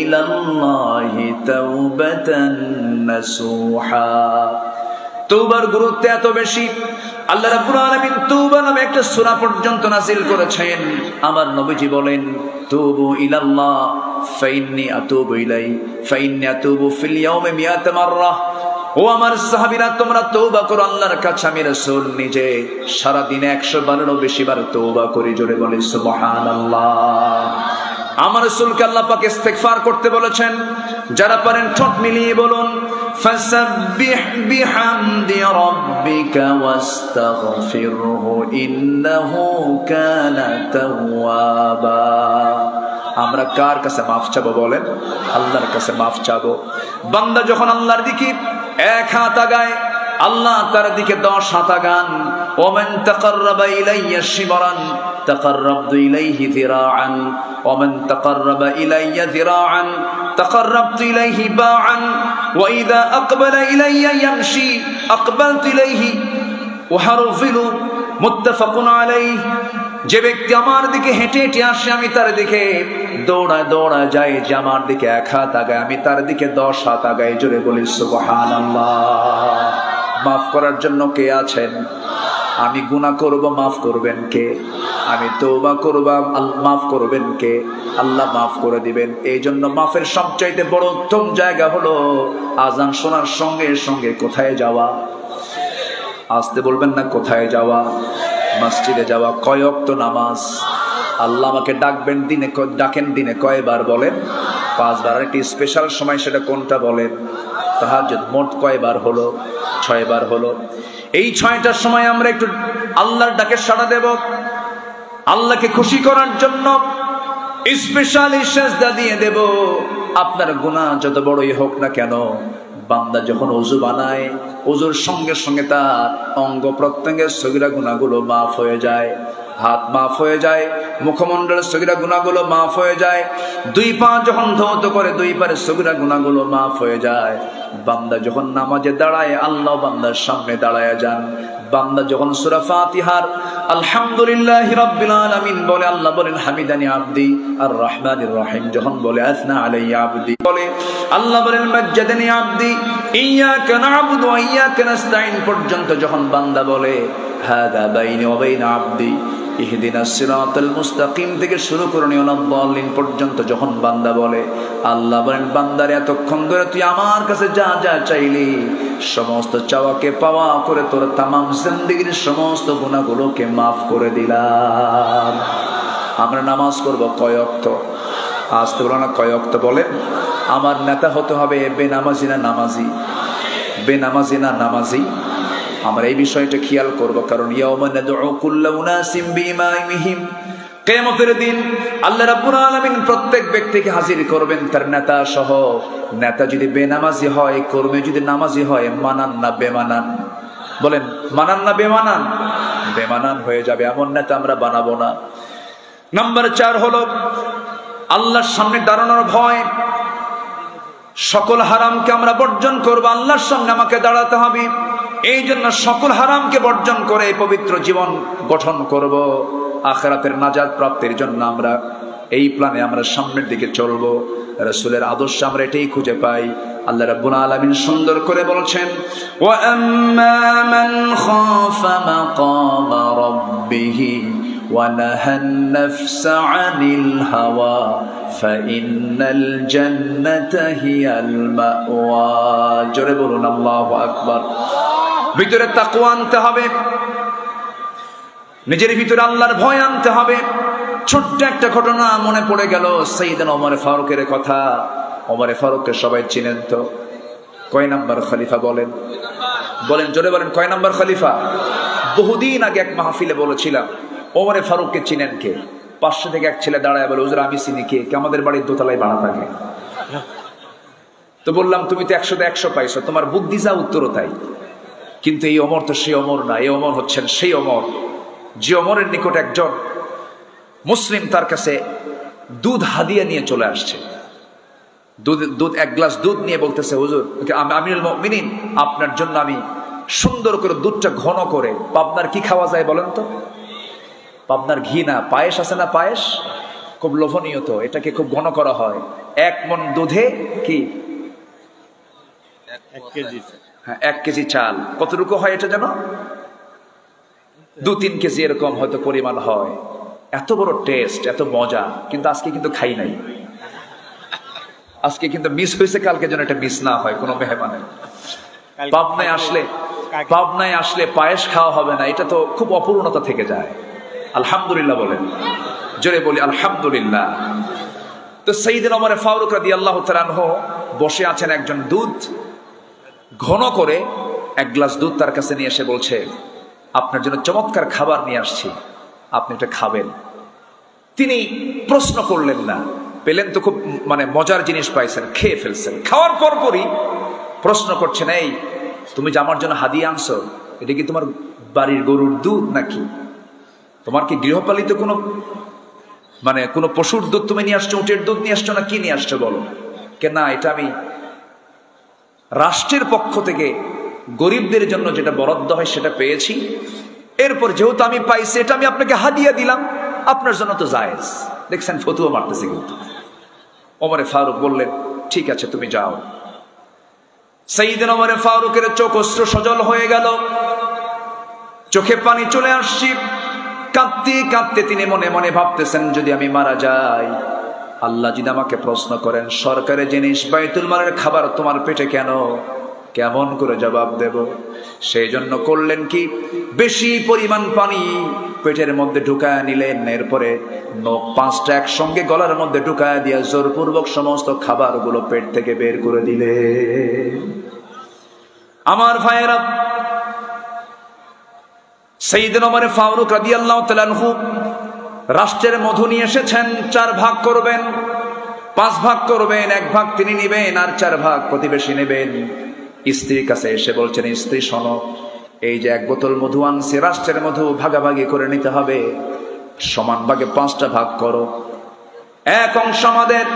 ইলাল্লাহি তাওবাতান নাসুহা। তওবার গুরুত্ব এত বেশি, আল্লাহ রাব্বুল আলামিন তওবা নামে একটা সূরা পর্যন্ত নাযিল করেছেন। আমার নবীজি বলেন, তুবু ইলাল্লাহ ফাইন্নী আতুবু ইলাই ফাইন্নী আতুবু ফিল ইয়াউমি মিয়াত মাররা। ও আমার সাহাবীরা, তোমরা তওবা করো আল্লাহর কাছে, আমি রাসূল নিজে সারা দিনে 100 বারেরও বেশি বার তওবা করি। জোরে বলে সুবহানাল্লাহ। আমার রাসূলকে আল্লাহ পাক ইস্তেগফার করতে বলেছেন। যারা পারেন ঠোঁট মিলিয়ে বলুন, ফাসাব্বিহ বিহামদি রাব্বিকা ওয়াস্তাগফিরহু ইন্নাহু কানা তাওয়াবা। আমরা কার কাছে মাফ চাবো বলেন? আল্লাহর কাছে মাফ চাবো। বান্দা যখন আল্লাহর দিকে 1 হাত আগায়, আল্লাহ তার দিকে 10 হাত আগান। ওমান তাকাররাবা ইলাইয়া শিবরান তাকাররাবতু ইলাইহি যিরাআন ওমান তাকাররাবা ইলাইয়া যিরাআন তাকাররাবতু ইলাইহি বাআন ওয়া ইযা আকবালা ইলাইয়া ইয়ামশি আকবালতু ইলাইহি ওয়াহারফিলু মুত্তাফাকুন আলাইহি। যে ব্যক্তি আমার দিকে হেঁটে হেঁটে আসে আমি তার দিকে দৌড়ায় দৌড়ায় যাই, যে আমার দিকে 1 হাত আগায় আমি তার দিকে 10 হাত আগাই। জোরে বলি সুবহানাল্লাহ। মাফ করার জন্য কে আছেন? আমি গুনাহ করব, মাফ করবেন কে? আমি তওবা করব, মাফ করবেন কে? আল্লাহ মাফ করে দিবেন। এই জন্য মাফের সবচাইতে বড় উত্তম জায়গা হলো আজান শোনার সঙ্গে সঙ্গে কোথায় যাওয়া? আসতে বলবেন না, কোথায় যাওয়া? মসজিদে যাওয়া। কয় ওয়াক্ত নামাজ? আল্লাহ আমাকে ডাকবেন দিনে, ডাকেন দিনে কয়বার বলেন? 5 বার। একটি স্পেশাল সময়, সেটা কোনটা বলেন? তাহাজ্জুদ। মোট কয়বার হলো? 6 বার হলো। এই 6টার সময় আমরা একটু আল্লাহর ডাকে সাড়া দেব, আল্লাহকে খুশি করার জন্য স্পেশালি সেজদা দিয়ে দেব। আপনার গুনাহ যত বড়ই হোক না কেন, বান্দা যখন ওযু বানায়, ওযুর সঙ্গে সঙ্গে তার অঙ্গ প্রত্যঙ্গের সগীরা গুনাহগুলো মাফ হয়ে যায়। হাত মাফ হয়ে যায়, মুখমণ্ডলের সগীরা গুনাহগুলো মাফ হয়ে যায়। 2 পা যখন ধৌত করে 2 পায়ের সগীরা গুনাহগুলো মাফ হয়ে যায়। বান্দা যখন নামাজে দাঁড়ায়, আল্লাহ বান্দার সামনে দাঁড়ায় যান। বান্দা যখন সূরা ফাতিহার আলহামদুলিল্লাহি রাব্বিল আলামিন বলে, আল্লাহ বলেন হামিদানি আবদি। আর রহমানির রহিম যখন বলে আসনা আলাইয়া আবদি বলে, আল্লাহ বলেন মাজ্জাদানি আবদি। ইয়্যাকা না'বুদু ওয়া ইয়্যাকা নাস্তাঈন পর্যন্ত যখন বান্দা বলে হাদা বাইনি ওয়া বাইনা আবদি ইহদিনাস সিরাতাল মুস্তাকিম থেকে শুরু করে নিয়ে ওয়ালাদ-দাল্লিন পর্যন্ত যখন বান্দা বলে, আল্লাহ বলেন বান্দারে এতক্ষণ ধরে তুই আমার কাছে যা যা চাইলি সমস্ত চাওয়াকে পাওয়া করে তোর তামাম জিন্দেগীর সমস্ত গুনাহগুলোকে মাফ করে দিলাম। আমরা নামাজ পড়ব কয় ওয়াক্ত? আসতে বলো না, কয় ওয়াক্ত বলেন? আমার নেতা হতে হবে বেনামাজি না নামাজি? বেনামাজি না নামাজি? আমরা এই বিষয়টা খেয়াল করব, কারণ ইয়াউমা নাদউ কুল্লা উনাসিম বিইমামিহিম, কিয়ামতের দিন আল্লাহ রাব্বুল আলামিন প্রত্যেক ব্যক্তিকে হাজির করবেন তার নেতা সহ। নেতা যদি বেনামাজি হয়, কর্মী যদি নামাজি হয়, মানান না বেমানান? বলেন মানান না বেমানান? বেমানান হয়ে যাবে, এমন নেতা আমরা বানাবো না। নাম্বার 4 হলো আল্লাহর সামনে দাঁড়ানোর ভয়। সকল হারামকে আমরা বর্জন করব, আল্লাহর সামনে আমাকে দাঁড়াতে হবে। এই জন্য সকল হারামকে বর্জন করে পবিত্র জীবন গঠন করব। আখিরাতের নাজাত প্রাপ্তির জন্য আমরা এই প্ল্যানে আমরা সামনের দিকে চলবো। রাসূলের আদর্শ আমরা এটাই খুঁজে পাই। আল্লাহ রাব্বুল আলামিন সুন্দর করে বলেছেন, ওয়া আম্মা মান খাফা মাকামা রাব্বিহি ওয়া নাহান নাফসা আনিল হাওয়া ফাইন্নাল জান্নাতা হিয়াল মাওয়া। জোরে বলুন আল্লাহু আকবার। ভিতরে তাকওয়া আনতে হবে, নিজের ভিতরে আল্লাহর ভয় আনতে হবে। ছোট্ট একটা ঘটনা মনে পড়ে গেল, সাইয়েদনা ওমর ফারুকের কথা। ওমর ফারুককে সবাই চিনেন তো? কয় নাম্বার খলিফা বলেন? বলেন জোরে বলেন, কয় নাম্বার খলিফা? বহুদিন আগে এক মাহফিলে বলেছিলাম ওমর ফারুককে চিনেন কে? 500 থেকে এক ছেলে দাঁড়ায় বলে, হুজুর আমি চিনি। কে? আমাদের বাড়ির দোতলায় ভাড়া থাকে। তো বললাম তুমি তো 100 তে 100 পাইছো, তোমার বুদ্ধি যা উত্তরও তাই। কিন্তু এই ওমর তো সেই ওমর না। এই ওমর হচ্ছেন সেই ওমর যে ওমরের নিকট একজন মুসলিম তার কাছে দুধ হাদিয়া নিয়ে চলে আসছে। দুধ 1 গ্লাস দুধ নিয়ে বলতেছে, হুজুর আমিরুল মুমিনিন আপনার জন্য আমি সুন্দর করে দুধটা ঘন করে, পাবনার কি খাওয়া যায় বলেন তো? পাবনার ঘি না, পায়েস আছে না? পায়েস খুব লোভনীয়, তো এটাকে খুব ঘন করা হয়। 1 মণ দুধে কি 1 কেজি? হ্যাঁ, 1 কেজি চাল। কতটুকু হয় এটা জানো? 2-3 কেজি এরকম হয়তো পরিমাণ হয়। এত বড় টেস্ট, এত মজা। কিন্তু আজকে কিন্তু খাই নাই। আজকে কিন্তু মিস হয়েছে, কালকে যেন এটা মিস না হয় কোনো মেহমানের। পাবনায় আসলে পায়েস খাওয়া হবে না, এটা তো খুব অপূর্ণতা থেকে যায়। আলহামদুলিল্লাহ বলেন, জোরে বলি আলহামদুলিল্লাহ। তো সাইয়েদনা ওমর ফারুক রাদিয়াল্লাহু তাআলা আনহু বসে আছেন, একজন দুধ ঘন করে 1 গ্লাস দুধ তার কাছে নিয়ে এসে বলছে, আপনার জন্য চমৎকার খাবার নিয়ে আসছি, আপনি এটা খাবেন। তিনি প্রশ্ন করলেন না, পেলেন তো খুব মজার জিনিস পাইছেন, খেয়ে ফেলছেন। খাওয়ার পরপরই প্রশ্ন করছেন, এই তুমি যে আমার জন্য হাদিয়া আনছো, এটা কি তোমার বাড়ির গরুর দুধ নাকি? তোমার কি গৃহপালিত কোনো পশুর দুধ তুমি নিয়ে আসছো? উটের দুধ নিয়ে আসছো না কি নিয়ে আসছো বলো? কে না, এটা আমি রাষ্ট্রের পক্ষ থেকে গরিবদের জন্য যেটা বরাদ্দ হয় সেটা পেয়েছি, এরপর যেহেতু আমি পাইছি, এটা আমি আপনাকে হাদিয়া দিলাম, আপনার জন্য তো জায়েজ। দেখছেন ফতুয়া মারতেছে কিন্তু। ওমরে ফারুক বললেন, ঠিক আছে তুমি যাও। সাইয়েদনা ওমরে ফারুকের চোখ অশ্রু সজল হয়ে গেল, চোখে পানি চলে আসছে। কাঁদতে কাঁদতে তিনি মনে মনে ভাবতেছেন, যদি আমি মারা যাই, আল্লাহ যদি আমাকে প্রশ্ন করেন সরকারের জিনিস বাইতুল মালের খাবার তোমার পেটে কেন, কেমন করে জবাব দেব? সেই জন্য করলেন কি, বেশি পরিমাণ পানি পেটের মধ্যে ঢুকায় নিলেন। এরপরে নখ 5টা একসঙ্গে গলার মধ্যে ঢুকায় দিয়ে জোরপূর্বক সমস্ত খাবারগুলো পেট থেকে বের করে দিলে। আমার ভাইয়েরা, সাইয়েদনা ওমর ফারুক রাদিয়াল্লাহু তাআলা আনহু রাষ্ট্রের মধু নিয়ে এসেছেন। 4 ভাগ করবেন, 5 ভাগ করবেন, 1 ভাগ তিনি নেবেন আর 4 ভাগ প্রতিবেশী নেবেন। স্ত্রীর কাছে এসে বলছেন, স্ত্রী শোনো, এই যে 1 বোতল মধু আনছে, রাষ্ট্রের মধু ভাগাভাগি করে নিতে হবে, সমান ভাগে 5টা ভাগ করো। 1 অংশ আমাদের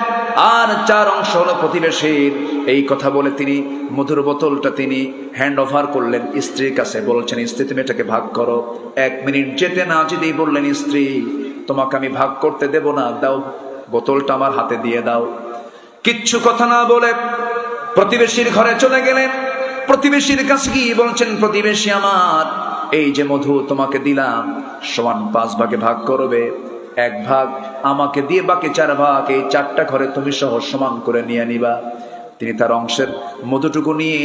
আর 4 অংশ হলো প্রতিবেশীর। এই কথা বলে তিনি মধুর বোতলটা তিনি হ্যান্ড ওভার করলেন স্ত্রীর কাছে। বলছেন, স্ত্রী তুমি এটাকে ভাগ করো। 1 মিনিট যেতে না যেতেই বললেন, স্ত্রী তোমাকে আমি ভাগ করতে দেব না, দাও বোতলটা আমার হাতে দিয়ে দাও। কিচ্ছু কথা না বলে প্রতিবেশীর ঘরে চলে গেলেন। প্রতিবেশীর কাছে গিয়ে বলছেন, প্রতিবেশী আমার, এই যে মধু তোমাকে দিলাম সমান 5 ভাগে ভাগ করবে। 1 ভাগ আমাকে দিয়ে বাকি 4 ভাগ এই 4টা ঘরে তুমি সহ সমান করে নিয়ে নিবা। তিনি তার অংশের মধুটুকু নিয়ে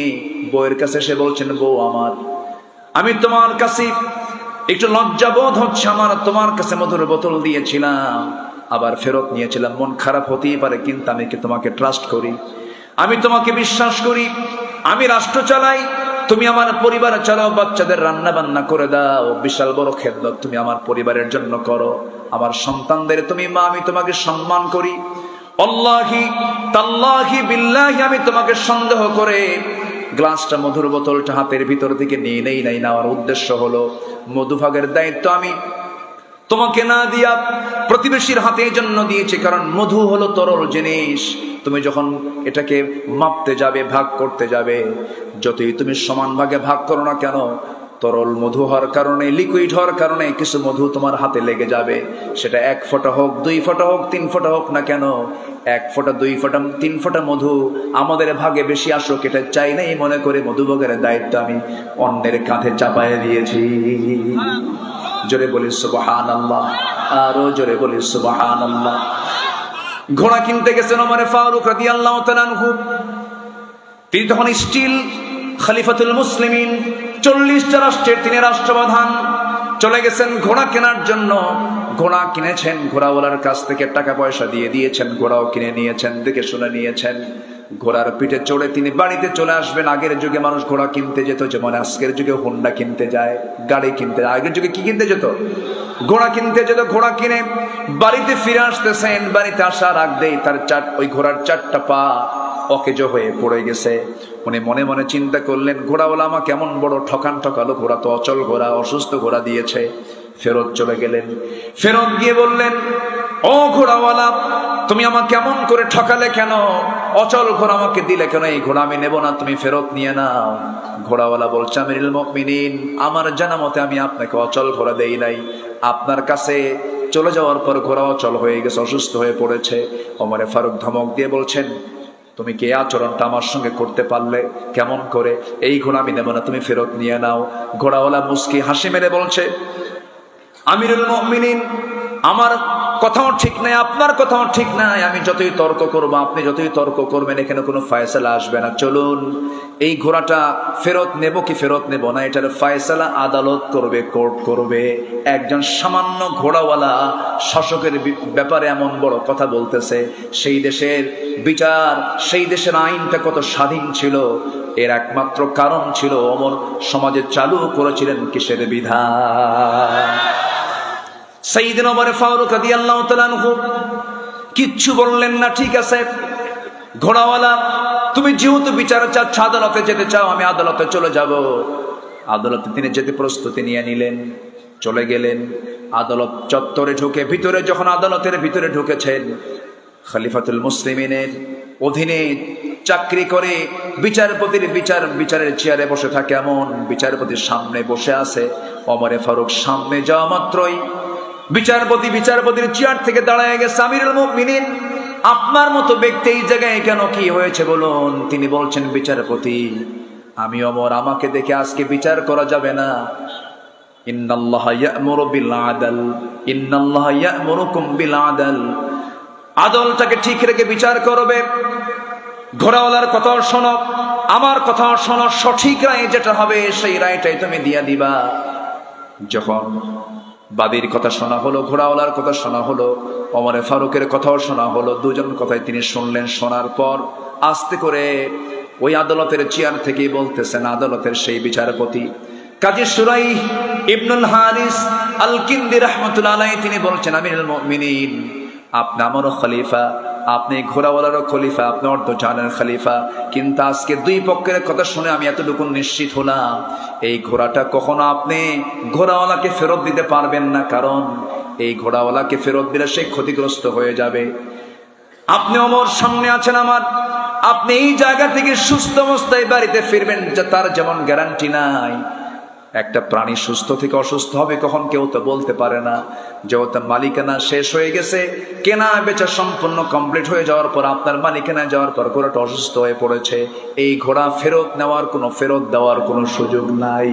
বউয়ের কাছে এসে বলছেন, বউ আমার, আমি তোমার কাছে একটু লজ্জাবোধ হচ্ছে, আমার তোমার কাছে মধুর বোতল দিয়েছিলাম, আবার ফেরত নিয়েছিলাম, মন খারাপ হতেই পারে, কিন্তু আমি কি তোমাকে ট্রাস্ট করি, আমি তোমাকে বিশ্বাস করি, আমি রাষ্ট্র চালাই, তুমি আমার পরিবার চালাও, বাচ্চাদের রান্না বান্না করে দাও, বিশাল বড় খেদমত তুমি আমার পরিবারের জন্য করো, আমার সন্তানদের তুমি মা, আমি তোমাকে সম্মান করি। আল্লাহি তাল্লাহি বিল্লাহি আমি তোমাকে সন্দেহ করে গ্লাসটা মধুর বোতলটা হাতের ভিতর থেকে নিয়ে নেই। নেওয়ার উদ্দেশ্য হলো মধুভাগের দায়িত্ব আমি তোমাকে না দিয়া প্রতিবেশীর হাতে এই জন্য দিয়েছি, কারণ মধু হলো তরল জিনিস। তুমি যখন এটাকে মাপতে যাবে, ভাগ করতে যাবে, যতই তুমি সমান ভাগে ভাগ করো না কেন, তরল মধু হওয়ার কারণে, লিকুইড হওয়ার কারণে কিছু মধু তোমার হাতে লেগে যাবে। সেটা 1 ফোঁটা হোক, 2 ফোঁটা হোক, 3 ফোঁটা হোক না কেন, 1 ফোঁটা, 2 ফোঁটা, 3 ফোঁটা মধু আমাদের ভাগে বেশি আসুক, এটা চাই নাই মনে করে মধুভোগের দায়িত্ব আমি অন্যের কাঁধে চাপায় দিয়েছি। জোরে বলি সুবহানাল্লাহ, আরো জোরে বলি সুবহানাল্লাহ। ঘোড়া কিনতে গেছেন ওমর ফারুক রাদিয়াল্লাহু তাআলা আনহু। তিনি তখন স্টিল খলিফাতুল মুসলিমিন, 40টা রাষ্ট্রের তিনি রাষ্ট্রপ্রধান। চলে গেছেন ঘোড়া কেনার জন্য। ঘোড়া কিনেছেন, ঘোড়াওয়ালার কাছ থেকে টাকা পয়সা দিয়ে দিয়েছেন, ঘোড়াও কিনে নিয়েছেন, দেখে শুনে নিয়েছেন। ঘোড়ার পিঠে চড়ে তিনি বাড়িতে চলে আসবেন। আগের যুগে মানুষ ঘোড়া কিনতে যেত, যেমন আজকের যুগে হোন্ডা কিনতে যায়, গাড়ি কিনতে যায়। আগের যুগে কি কিনতে যেত? ঘোড়া কিনতে যেত। ঘোড়া কিনে বাড়িতে ফিরে আসতেছেন। বাড়িতে আসার আগেই তার ওই ঘোড়ার 4টা পা অকেজ হয়ে পড়ে গেছে। উনি মনে মনে চিন্তা করলেন, ঘোড়াওয়ালা আমাকে কেমন বড় ঠকান ঠকালো, ঘোড়া তো অচল ঘোড়া, অসুস্থ ঘোড়া দিয়েছে। ফেরত চলে গেলেন। ফেরত গিয়ে বললেন, ও ঘোড়াওয়ালা, তুমি আমাকে কেমন করে ঠকালে কেন? অচল ঘোড়া আমাকে দিলে কেন? এই ঘোড়া আমি নেব না, তুমি ফেরত নিয়ে নাও। ঘোড়াওয়ালা বলছে, আমিরুল মুমিনিন, আমার জানা মতে আমি আপনাকে অচল ঘোড়া দেই নাই। আপনার কাছে চলে যাওয়ার পর ঘোড়া অচল হয়ে গেছে, অসুস্থ হয়ে পড়েছে। ওমরে ফারুক ধমক দিয়ে বলছেন, তুমি কি আচরণটা আমার সঙ্গে করতে পারলে? কেমন করে? এই ঘোড়া আমি নেব না, তুমি ফেরত নিয়ে নাও। ঘোড়াওয়ালা মুস্কি হাসি মেরে বলছে, আমিরুল মুমিনিন, আমার কথাও ঠিক নাই, আপনার কথাও ঠিক নাই। আমি যতই তর্ক করবো, আপনি যতই তর্ক করবেন, এখানে কোনো ফয়সালা আসবে না। চলুন, এই ঘোড়াটা ফেরত নেব কি ফেরত নেব না, এটার ফয়সালা আদালত করবে, কোর্ট করবে। একজন সামান্য ঘোড়াওয়ালা শাসকের ব্যাপারে এমন বড় কথা বলতেছে। সেই দেশের বিচার, সেই দেশের আইনটা কত স্বাধীন ছিল, এর একমাত্র কারণ ছিল ওমর সমাজে চালু করেছিলেন কিসের বিধান। সাইয়েদনা ওমর ফারুক রাদিয়াল্লাহু তাআলা আনহু কিচ্ছু বললেন না। ঠিক আছে ঘোড়াওয়ালা, তুমি যেহেতু বিচার চাচ্ছ, আদালতে যেতে চাও, আমি আদালতে চলে যাব। আদালতে তিনি যেতে প্রস্তুতি নিয়ে নিলেন, চলে গেলেন। আদালত চত্বরে ঢুকে ভিতরে, যখন আদালতের ভিতরে ঢুকেছেন, খলিফাতুল মুসলিমিনের অধীনে চাকরি করে বিচারের চেয়ারে বসে থাকে, এমন বিচারপতির সামনে বসে আছে। ওমরে ফারুক সামনে যাওয়া মাত্রই বিচারপতির চেয়ার থেকে দাঁড়ায় গেছে। আমিরুল মুমিনিন, আপনার মতো ব্যক্তি এই জায়গায় কেন, কি হয়েছে বলুন? তিনি বলছেন, বিচারপতি আমি ওমর, আমাকে দেখে আজকে বিচার করা যাবে না। ইন্নাল্লাহা ইয়া'মুরু বিল আদল, ইন্নাল্লাহা ইয়া'মুরুকুম বিল আদল। আদলটাকে ঠিক রেখে বিচার করবে। ঘোড়াওয়ালার কথা শোনো, আমার কথা শোনো, সঠিক রায় যেটা হবে সেই রায়টাই তুমি দিয়া দিবা। যখন বাদীর কথা শোনা হলো, ঘোড়াওয়ালার কথা শোনা হলো, ওমরে ফারুকের কথাও শোনা হলো, দুজন কথাই তিনি শুনলেন। শোনার পর আস্তে করে ওই আদালতের চেয়ার থেকেই বলতেছেন, আদালতের সেই বিচারপতি কাজী সুরাই ইবনুল হারিস আল কিন্দি রাহমাতুল্লাহ আলাইহি, তিনি বলছেন, আমিরুল মুমিনিন, আপনি আমারও খলিফা, আপনি ঘোড়াওয়ালারও খলিফা, আপনি অর্ধজাহানের খলিফা, কিন্তু আজকে দুই পক্ষের কথা শুনে আমি এতটুকু নিশ্চিত হলাম, এই ঘোড়াটা কখনো আপনি ঘোড়াওয়ালাকে ফেরত দিতে পারবেন না, কারণ এই ঘোড়াওয়ালাকে ফেরত দিলে সে ক্ষতিগ্রস্ত হয়ে যাবে। আপনি ওমর সামনে আছেন আমার, আপনি এই জায়গা থেকে সুস্থ অবস্থায় বাড়িতে ফিরবেন, তার যেমন গ্যারান্টি নাই। একটা প্রাণী সুস্থ থেকে অসুস্থ হবে কখন কেউ তো বলতে পারে না। যেহেতু মালিকানা শেষ হয়ে গেছে, কেনা বেচা সম্পূর্ণ কমপ্লিট হয়ে যাওয়ার পর, আপনার মালিকানা যাওয়ার পর ঘোড়াটা অসুস্থ হয়ে পড়েছে, এই ঘোড়া ফেরত দেওয়ার কোনো সুযোগ নাই।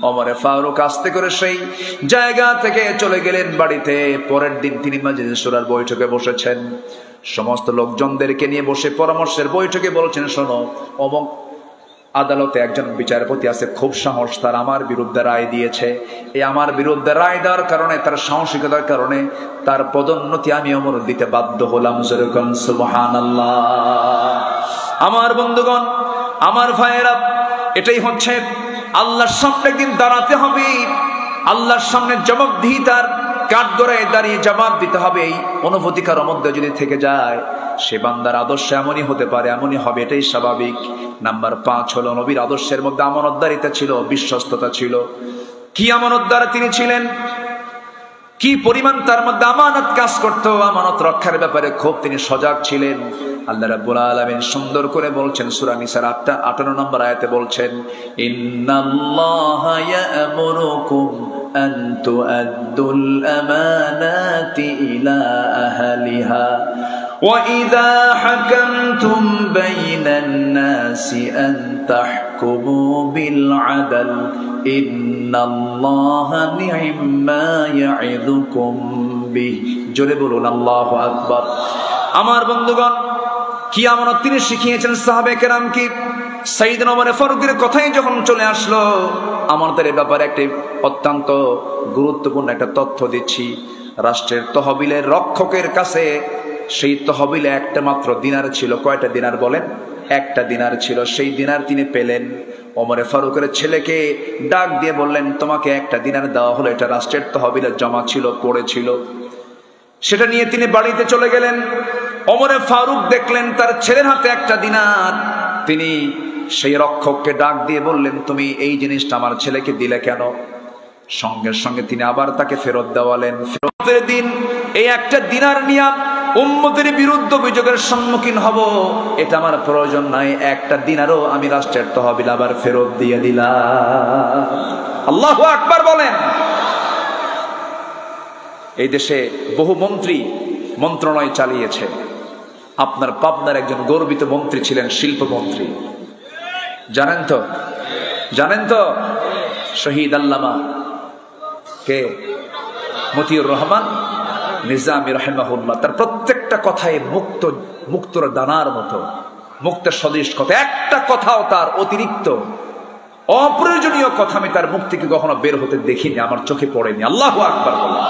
ওমরে ফারুক আস্তে করে সেই জায়গা থেকে চলে গেলেন বাড়িতে। পরের দিন তিনি মাজলিসে শুরার বৈঠকে বসেছেন, সমস্ত লোকজনদেরকে নিয়ে বসে পরামর্শের বৈঠকে বলছেন, শোনো, অমুক আদালতে একজন বিচারপতি আছে, খুব সাহস, তার আমার বিরুদ্ধে রায় দিয়েছে। এই আমার বিরুদ্ধে রায় দেওয়ার কারণে, তার সাহসিকতার কারণে তার পদোন্নতি আমি ওমর দিতে বাধ্য হলাম। সুবহানাল্লাহ। আমার বন্ধুগণ, আমার ভাইয়েরা, এটাই হচ্ছে আল্লাহর সামনে একদিন দাঁড়াতে হবে, আল্লাহর সামনে জবাবদিহিতার কাঠগড়ায় দাঁড়িয়ে জবাব দিতে হবে। এই অনুভূতি কারোর মধ্যে যদি থেকে যায়, সে বান্দার আদর্শ এমনই হতে পারে, এমনই হবে, এটাই স্বাভাবিক। নাম্বার 5 হলো, নবীর আদর্শের মধ্যে আমানতদারিতা ছিল, বিশ্বস্ততা ছিল। কি আমানতদার তিনি ছিলেন, কি পরিমাণ তার মধ্যে আমানত কাজ করত, আমানত রক্ষার ব্যাপারে খুব তিনি সজাগ ছিলেন। আল্লাহ রাব্বুল আলামিন সুন্দর করে বলছেন, সূরা নিসার 58 নম্বর আয়াতে বলছেন, ইন্নাল্লাহা ইয়া'মুরুকুম আন তুআদ্দুল আমানাতি ইলা আহলিহা ওয়া ইযা হাকামতুম বাইনান নাসি আন তাহকুমু বিল আদল ইন্নাল্লাহা নি'মা ইয়া'iদুকুম বিহি। জোরে বলুন আল্লাহু আকবার। আমার বন্ধুগণ, কি আমানত তিনি শিখিয়েছেন সাহাবে কেরামকে। সাইয়েদনা ওমর ফারুকের কথাই যখন চলে আসলো, আমানতের ব্যাপারে একটি অত্যন্ত গুরুত্বপূর্ণ একটা তথ্য দিচ্ছি। রাষ্ট্রের তহবিলের রক্ষকের কাছে সেই তহবিলে একটা মাত্র দিনার ছিল। কয়টা দিনার বলেন? একটা দিনার ছিল। সেই দিনার তিনি পেলেন। ওমরে ফারুকের ছেলেকে ডাক দিয়ে বললেন, তোমাকে একটা দিনার দেওয়া হলো, এটা রাষ্ট্রের তহবিলে জমা ছিল, পড়েছিল। সেটা নিয়ে তিনি বাড়িতে চলে গেলেন। ওমরে ফারুক দেখলেন তার ছেলের হাতে একটা দিনার। তিনি সেই রক্ষককে ডাক দিয়ে বললেন, তুমি এই জিনিসটা আমার ছেলেকে দিলে কেন? সঙ্গে সঙ্গে তিনি আবার তাকে ফেরত দেওয়ালেন। ফেরতের দিন এই একটা দিনার নিয়ে উম্মতের বিরুদ্ধে অভিযোগের সম্মুখীন হব, এটা আমার প্রয়োজন নাই। একটা দিনারও আমি রাষ্ট্রের তহবিল আবার ফেরত দিয়ে দিলাম। আল্লাহু আকবার বলেন। এই দেশে বহু মন্ত্রী মন্ত্রণালয় চালিয়েছে। আপনার পাবনার একজন গর্বিত মন্ত্রী ছিলেন, শিল্পমন্ত্রী। জানেন তো শহীদ আল্লামা কে? মতিউর রহমান নিজামী রাহিমাহুল্লাহ। তার প্রত্যেকটা কথায় মুক্তর দানার মতো, মুক্তের সদৃশ কথা। একটা কথাও তার অতিরিক্ত অপ্রয়োজনীয় কথা আমি তার মুখ থেকে কখনো বের হতে দেখিনি, আমার চোখে পড়েনি। আল্লাহু আকবার বলেন।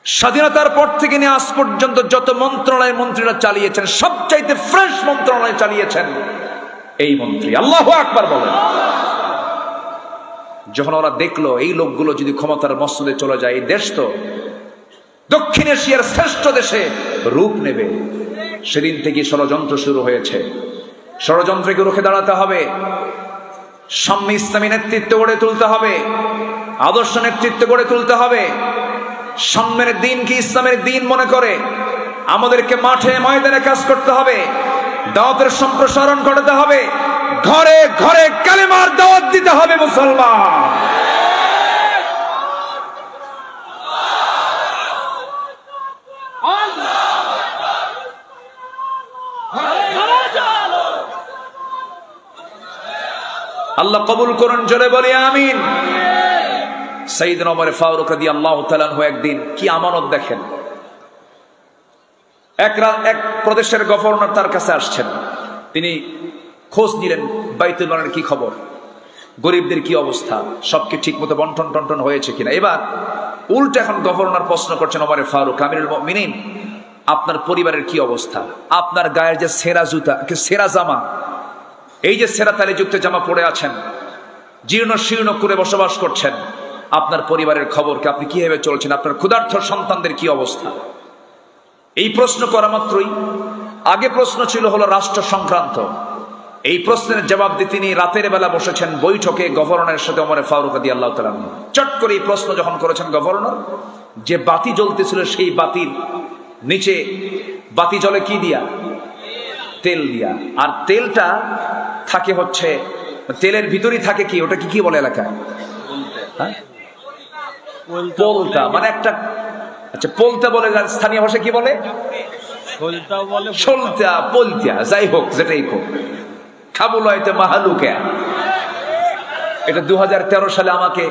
স্বাধীনতার পর থেকে নিয়ে আজ পর্যন্ত যত মন্ত্রণালয় মন্ত্রীরা চালিয়েছেন, সবচাইতে ফ্রেশ মন্ত্রণালয় চালিয়েছেন এই মন্ত্রী। আল্লাহু আকবার বলেন। যখন ওরা দেখলো এই লোকগুলো যদি ক্ষমতার মসনদে চলে যায়, এই দেশ তো দক্ষিণ এশিয়ার শ্রেষ্ঠ দেশে রূপ নেবে, সেদিন থেকে ষড়যন্ত্র শুরু হয়েছে। ষড়যন্ত্রকে রুখে দাঁড়াতে হবে, সাম্য ইসলামী নেতৃত্ব গড়ে তুলতে হবে, আদর্শ নেতৃত্ব গড়ে তুলতে হবে। সাম্যের দিনকে ইসলামের দিন মনে করে আমাদেরকে মাঠে ময়দানে কাজ করতে হবে, দাওয়াতের সম্প্রসারণ করতে হবে, ঘরে ঘরে কালেমার দাওয়াত দিতে হবে মুসলমান। আল্লাহ কবুল করুন, জোরে বলি আমিন। সাইয়েদনা ওমর ফারুক রাদিয়াল্লাহু তাআলা আনহু একদিন কি আমানত দেখেন। এক প্রদেশের গভর্নর তার কাছে আসছেন, তিনি খোঁজ নিলেন বাইতুল মালের কি খবর, গরিবদের কি অবস্থা, সব কি ঠিক মতো বন্টন টন্টন হয়েছে কিনা। এবার উল্টা এখন গভর্নর প্রশ্ন করছেন ওমর ফারুক, আমিরুল মুমিনিন, আপনার পরিবারের কি অবস্থা, আপনার গায়ের যে সেরা জুতা, সেরা জামা, এই যে সেরা তালিযুক্ত জামা পরে আছেন, জীর্ণ শীর্ণ করে বসবাস করছেন, আপনার পরিবারের খবর কি, আপনি কিভাবে চলছেন, আপনার ক্ষুধার্ত সন্তানদের কি অবস্থা। এই প্রশ্ন করা মাত্রই, আগে প্রশ্ন ছিল হলো রাষ্ট্র সংক্রান্ত, এই প্রশ্নের জবাব দিয়ে তিনি রাতের বেলা বসেছেন বৈঠকে গভর্নরের সাথে ওমর ফারুক রাদিয়াল্লাহু তাআলা। চট করে এই প্রশ্ন যখন করেছেন গভর্নর, যে বাতি জ্বলতেছিল সেই বাতির নিচে বাতি জ্বলে কি দিয়া, তেল দিয়া, আর তেলটা থাকে হচ্ছে, তেলের ভিতরেই থাকে কি, ওটা কি বলে এলাকায়, পোলতা, মানে একটা, আচ্ছা পোলতা বলে, স্থানীয় ভাষায় কি বলে, সলতা পোলতা, যাই হোক যেটাই হোক, খাবুল হয়তো মাহালুকা। এটা 2013 সালে আমাকে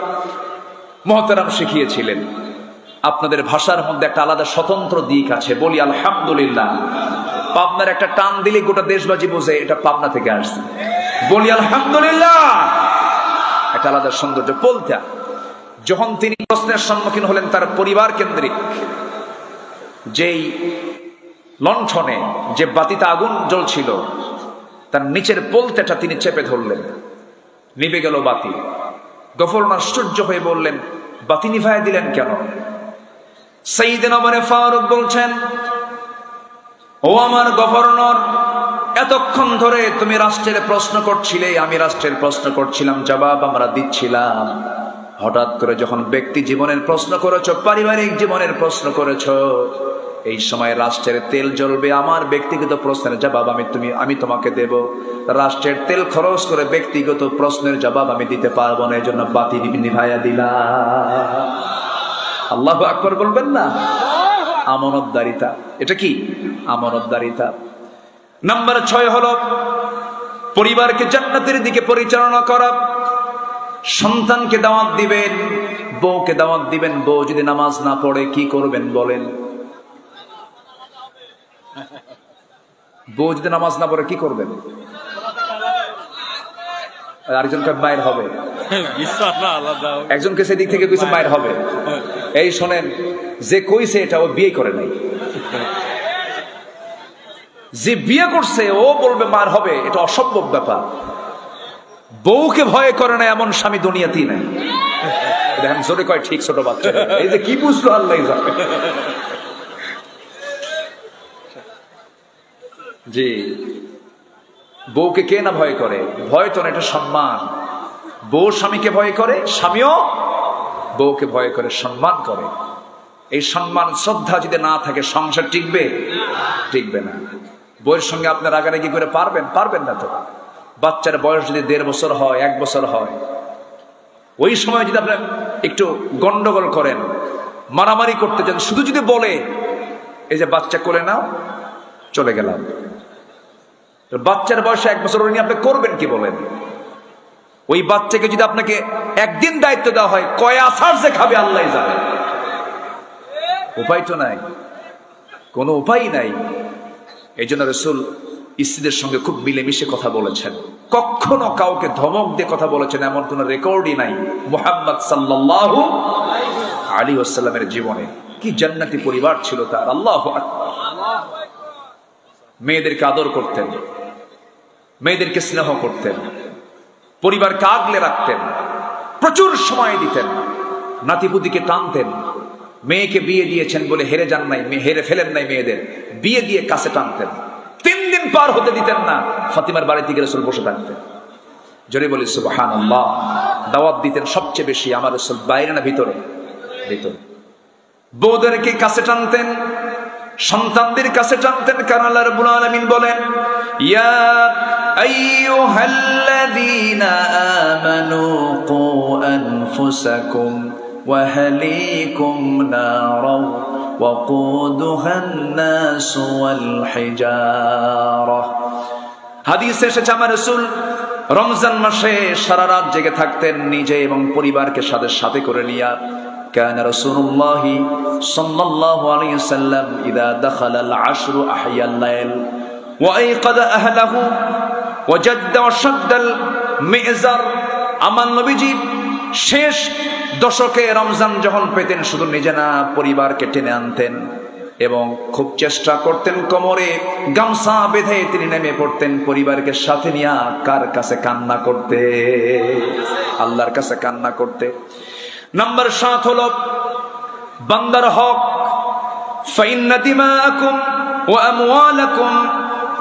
মহতারাম শিখিয়েছিলেন। আপনাদের ভাষার মধ্যে একটা আলাদা স্বতন্ত্র দিক আছে, বলি আলহামদুলিল্লাহ। পাবনার একটা টান দিলে গোটা দেশবাজি বোঝে এটা পাবনা থেকে আসছে, বলি আলহামদুলিল্লাহ, একটা আলাদা সৌন্দর্য। পোলতা, যখন তিনি প্রশ্নের সম্মুখীন হলেন তার পরিবার কেন্দ্রিক যেই লণ্ঠনে, যে বাতিতে আগুন জ্বলছিল, তার নিচের পোলতাটা তিনি চেপে ধরলেন, নিভে গেল বাতি। গভর্নর আশ্চর্য হয়ে বললেন, বাতি নিভায় দিলেন কেন? সাইয়েদনা ওমর ফারুক বলছেন, ও আমার গভর্নর, এতক্ষণ ধরে তুমি রাষ্ট্রের প্রশ্ন করছিলে, আমি রাষ্ট্রের প্রশ্ন করছিলাম, জবাব আমরা দিচ্ছিলাম। হঠাৎ করে যখন ব্যক্তি জীবনের প্রশ্ন করেছো, পারিবারিক জীবনের প্রশ্ন করেছো, এই সময় রাষ্ট্রের তেল জ্বলবে, আমার ব্যক্তিগত প্রশ্নের জবাব আমি তোমাকে দেব। রাষ্ট্রের তেল খরচ করে ব্যক্তিগত প্রশ্নের জবাব আমি দিতে পারবো না, এই জন্য বাতি নিভাইয়া দিলাম। আল্লাহু আকবার বলবেন না? আমানতদারিতা, এটা কি আমানতদারিতা। নাম্বার 6 হলো পরিবারকে জান্নাতের দিকে পরিচালনা করা। সন্তানকে দাওয়াত দিবেন, বউকে দাওয়াত দিবেন, বউ যদি নামাজ না পড়ে কি করবেন বলেন? বউ যদি নামাজ না পড়ে কি করবেন? আরেকজনকে মায়ের হবে, একজনকে সেদিক থেকে কিছু মায়ের হবে। এই শোনেন, যে কইছে এটা ও বিয়ে করে নাই, যে বিয়ে করছে ও বলবে মার হবে, এটা অসম্ভব ব্যাপার। বউকে ভয় করে না এমন স্বামী দুনিয়াতেই নাই। দেখেন জোরে কয় ঠিক, ছোট বাচ্চা এই যে কি বুঝলো আল্লাহ জানে। জি, বউকে কে না ভয় করে? ভয় তো না, এটা সম্মান। বউ স্বামীকে ভয় করে, স্বামীও বউকে ভয় করে, সম্মান করে। এই সম্মান শ্রদ্ধা যদি না থাকে সংসার টিকবে? টিকবে না। বউয়ের সঙ্গে আপনি রাগারাগি করে পারবেন না তো। বাচ্চার বয়স যদি 1.5 বছর হয়, 1 বছর হয়, ওই সময় যদি আপনি একটু গন্ডগোল করেন, মারামারি করতে যান, শুধু যদি বলে এই যে বাচ্চা কোলে নাও, চলে গেলাম, বাচ্চার বয়সে 1 বছর নিয়ে আপনি করবেন কি বলেন? ওই বাচ্চাকে যদি আপনাকে একদিন দায়িত্ব দেওয়া হয়, কয় আছাড় যে খাবে আল্লাহ জানে। উপায় তো নাই, কোনো উপায় নাই। এই জন্য রাসূল স্ত্রীদের সঙ্গে খুব মিলেমিশে কথা বলেছেন, কখনো কাউকে ধমক দিয়ে কথা বলেছেন এমন কোন রেকর্ডই নাই মুহাম্মদ সাল্লাল্লাহু আলাইহি ওয়াসাল্লামের জীবনে। কি জান্নাতি পরিবার ছিল তার, আল্লাহু আকবার। মেয়েদেরকে আদর করতেন, মেয়েদেরকে স্নেহ করতেন, পরিবারকে আগলে রাখতেন, প্রচুর সময় দিতেন, নাতিপুতিকে টানতেন। মেয়েকে বিয়ে দিয়েছেন বলে হেরে যান নাই, হেরে ফেলেন নাই, মেয়েদের বিয়ে দিয়ে কাছে টানতেন। 3 দিন পার হতে দিতেন না, ফাতিমার বাড়িতে গিয়ে রাসূল বসে থাকতেন। জোরে বলি সুবহানাল্লাহ। দাওয়াত দিতেন সবচেয়ে বেশি আমার রাসূল, বাইরে না ভিতরে? ভিতরে। বউদেরকে কাছে টানতেন, সন্তানদের কাছে টানতেন, কারণ আল্লাহ রাব্বুল আলামিন বলেন, ইয়া আইয়ুহাল্লাযীনা আমানু কু আনফুসাকুম ওয়া আহলিকুম নারাও ওয়াকুদুহান নাস ওয়াল হিজারাহ। হাদিসে এসেছে আমার রাসূল রমজান মাসে সারা রাত জেগে থাকতেন, নিজে এবং পরিবারকে সাথে করে নিয়ে। كان رسول الله صلى الله عليه وسلم إذا دخل العشر أحيا الليل وأيقظ أهله وجد وشد المئزر। আমার নবীজি শেষ দশকে রমজান যখন পেতেন, শুধু নিজে না পরিবারকে টেনে আনতেন এবং খুব চেষ্টা করতেন কোমরে গামছা বেঁধে তিনি নেমে পড়তেন পরিবারকে সাথে নিয়ে। কার কাছে কান্না করতে? আল্লাহর কাছে কান্না করতে। নাম্বার 7 হলো বান্দার হক। ফাইন্না দিমাআকুম ওয়া আমওয়ালাকুম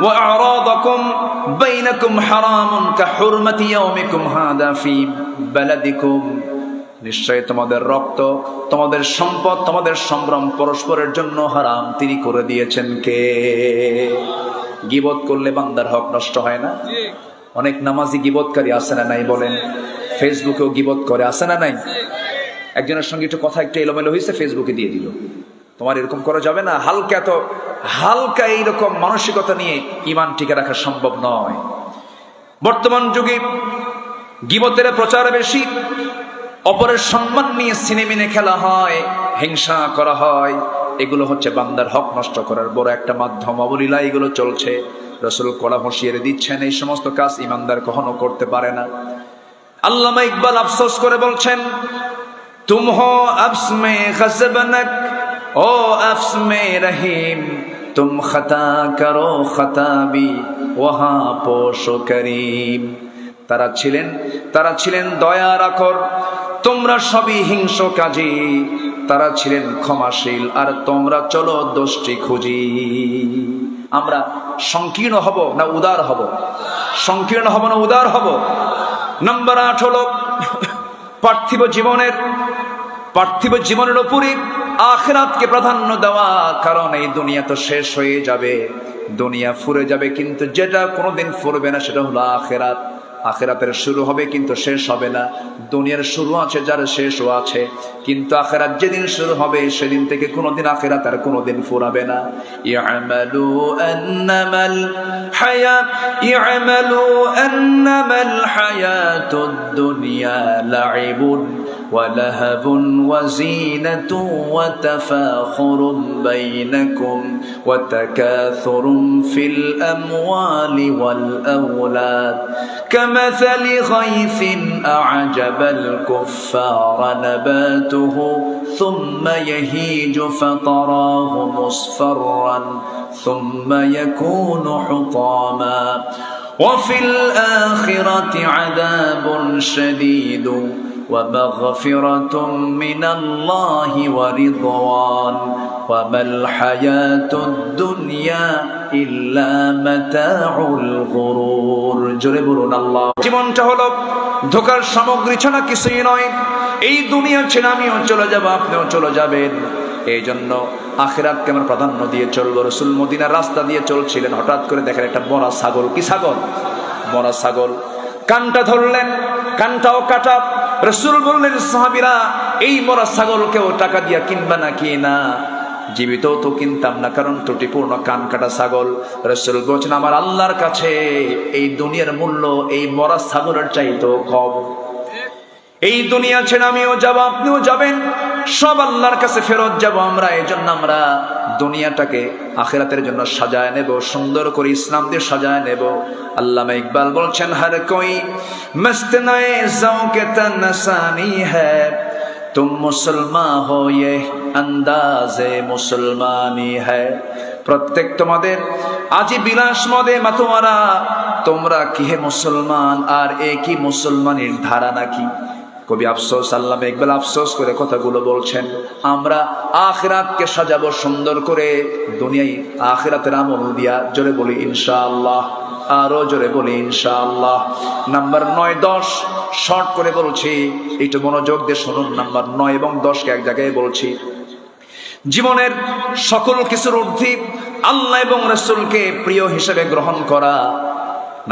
ওয়া আ'রাদাকুম বাইনাকুম হারামুন কাহুরমাতি ইয়াউমিকুম হাদা ফি বালাদিকুম। নিশ্চয় তোমাদের রক্ত, তোমাদের সম্পদ, তোমাদের সম্ভ্রম পরস্পরের জন্য হারাম তিনি করে দিয়েছেন কে? গীবত করলে বান্দার হক নষ্ট হয় না? অনেক নামাজি গীবতকারী আছে না নাই বলেন? ফেসবুকেও গীবত করে, আছে না নাই? একজনের সঙ্গে একটু কথা একটু এলোমেলো হয়েছে, ফেসবুকে দিয়ে দিল। তোমার এরকম করা যাবে না। হালকা এইরকম মানসিকতা নিয়ে ঈমান টিকে রাখা সম্ভব নয়। বর্তমান যুগে গীবতের প্রচার বেশি, অপরের সম্মান নিয়ে সিনেমিনে খেলা হয়, হিংসা করা হয়। এগুলো হচ্ছে বান্দার হক নষ্ট করার বড় একটা মাধ্যম। অবলীলা এগুলো চলছে। রাসূল কড়া হুঁশিয়ারি দিচ্ছেন, এই সমস্ত কাজ ঈমানদার কখনো করতে পারে না। আল্লামা ইকবাল আফসোস করে বলছেন, तुम हो अफ्स में ग़ज़बनक ओ अफ्स में रहीम, तुम खता करो खता भी वहाँ पोशो करीम। তারা ছিলেন দয়ার আকর, তোমরা সবই হিংসকাজী। তারা ছিলেন ক্ষমাশীল, আর তোমরা চলো দোষটি খুঁজি। আমরা সংকীর্ণ হব না উদার হব? সংকীর্ণ হব না উদার হব? নাম্বার 8 হলো পার্থিব জীবনের উপরে আখিরাতকে প্রাধান্য দেওয়া। কারণ এই দুনিয়া তো শেষ হয়ে যাবে, দুনিয়া ফুরে যাবে, কিন্তু যেটা কোনোদিন ফুরবে না সেটা হলো আখিরাত। আখিরাতের শুরু হবে কিন্তু শেষ হবে না। দুনিয়ার শুরু আছে, যার শেষও আছে, কিন্তু আখিরাত যেদিন শুরু হবে সেদিন থেকে কোনোদিন আখিরাত আর কোনোদিন ফুরাবে না। ইয়ামালু আন্নামাল হায়াতুদ দুনিয়া লাইবুন ওয়া লাহাবুন ওয়া যিনাতুন ওয়া তাফাখুরুম বাইনাকুম ওয়া তাকাথুরুম ফিল আমওয়ালি ওয়াল আওলাদ كمثل غيث أعجب الكفار نباته ثم يهيج فتراه مصفرا ثم يكون حطاما وفي الآخرة عذاب شديد ومغفرة من الله ورضوان وما الحياة الدنيا إلا متاع الغرور। জোরে বলুন আল্লাহ। জীবনটা হলো ধোকার সামগ্রী ছাড়া কিছুই নয়। এই দুনিয়া ছেড়ে আমিও চলে যাব, আপনিও চলে যাবেন। এই জন্য আখিরাতকে আমরা প্রাধান্য দিয়ে চলবো। রাসূল মদিনার রাস্তা দিয়ে চলছিলেন, হঠাৎ করে দেখেন একটা মরা ছাগল। কি ছাগল? মরা ছাগল। কানটা ধরলেন, কানটাও কাটা। রাসূল বললেন, সাহাবীরা, এই মরা ছাগলকেও টাকা দিয়া কিনবা নাকি? না, জীবিত তো কিনতাম না, কারণ ত্রুটিপূর্ণ কান কাটা ছাগল। রাসূল বলেছেন, আমার আল্লাহর কাছে এই দুনিয়ার মূল্য এই মরা ছাগলের চাইতেও কম। এই দুনিয়া ছেড়ে আমিও যাব, আপনিও যাবেন, সব আল্লাহর কাছে ফেরত যাব আমরা। এই জন্য আমরা দুনিয়াটাকে আখিরাতের জন্য সাজায় নেব, সুন্দর করে ইসলাম দিয়ে সাজায় নেব। আল্লামা ইকবাল বলছেন, হর কোই মস্ত নয়ে জৌকে তনসানি হ্যায়, तुम मुसलमान हो ये अंदाजे मुसलमानी है। प्रत्येक তোমাদের আজি বিলাস মদে মাতোয়ারা, তোমরা কি হে মুসলমান, আর একই মুসলমানের ধারা নাকি? কবি আফসোস, আল্লামা ইকবাল আফসোস করে কথাগুলো বলছেন। আমরা আখিরাতকে সাজাবো সুন্দর করে, দুনিয়ায় আখিরাতের আমল দিয়া। জোরে বলি ইনশাআল্লাহ, আরো জোরে বলি ইনশাআল্লাহ। নাম্বার 9, 10 শর্ট করে বলছি, একটু মনোযোগ দিয়ে শুনুন। নাম্বার 9 এবং 10কে এক জায়গায় বলছি। জীবনের সকল কিছুর ঊর্ধ্বে আল্লাহ এবং রাসূলকে প্রিয় হিসেবে গ্রহণ করা।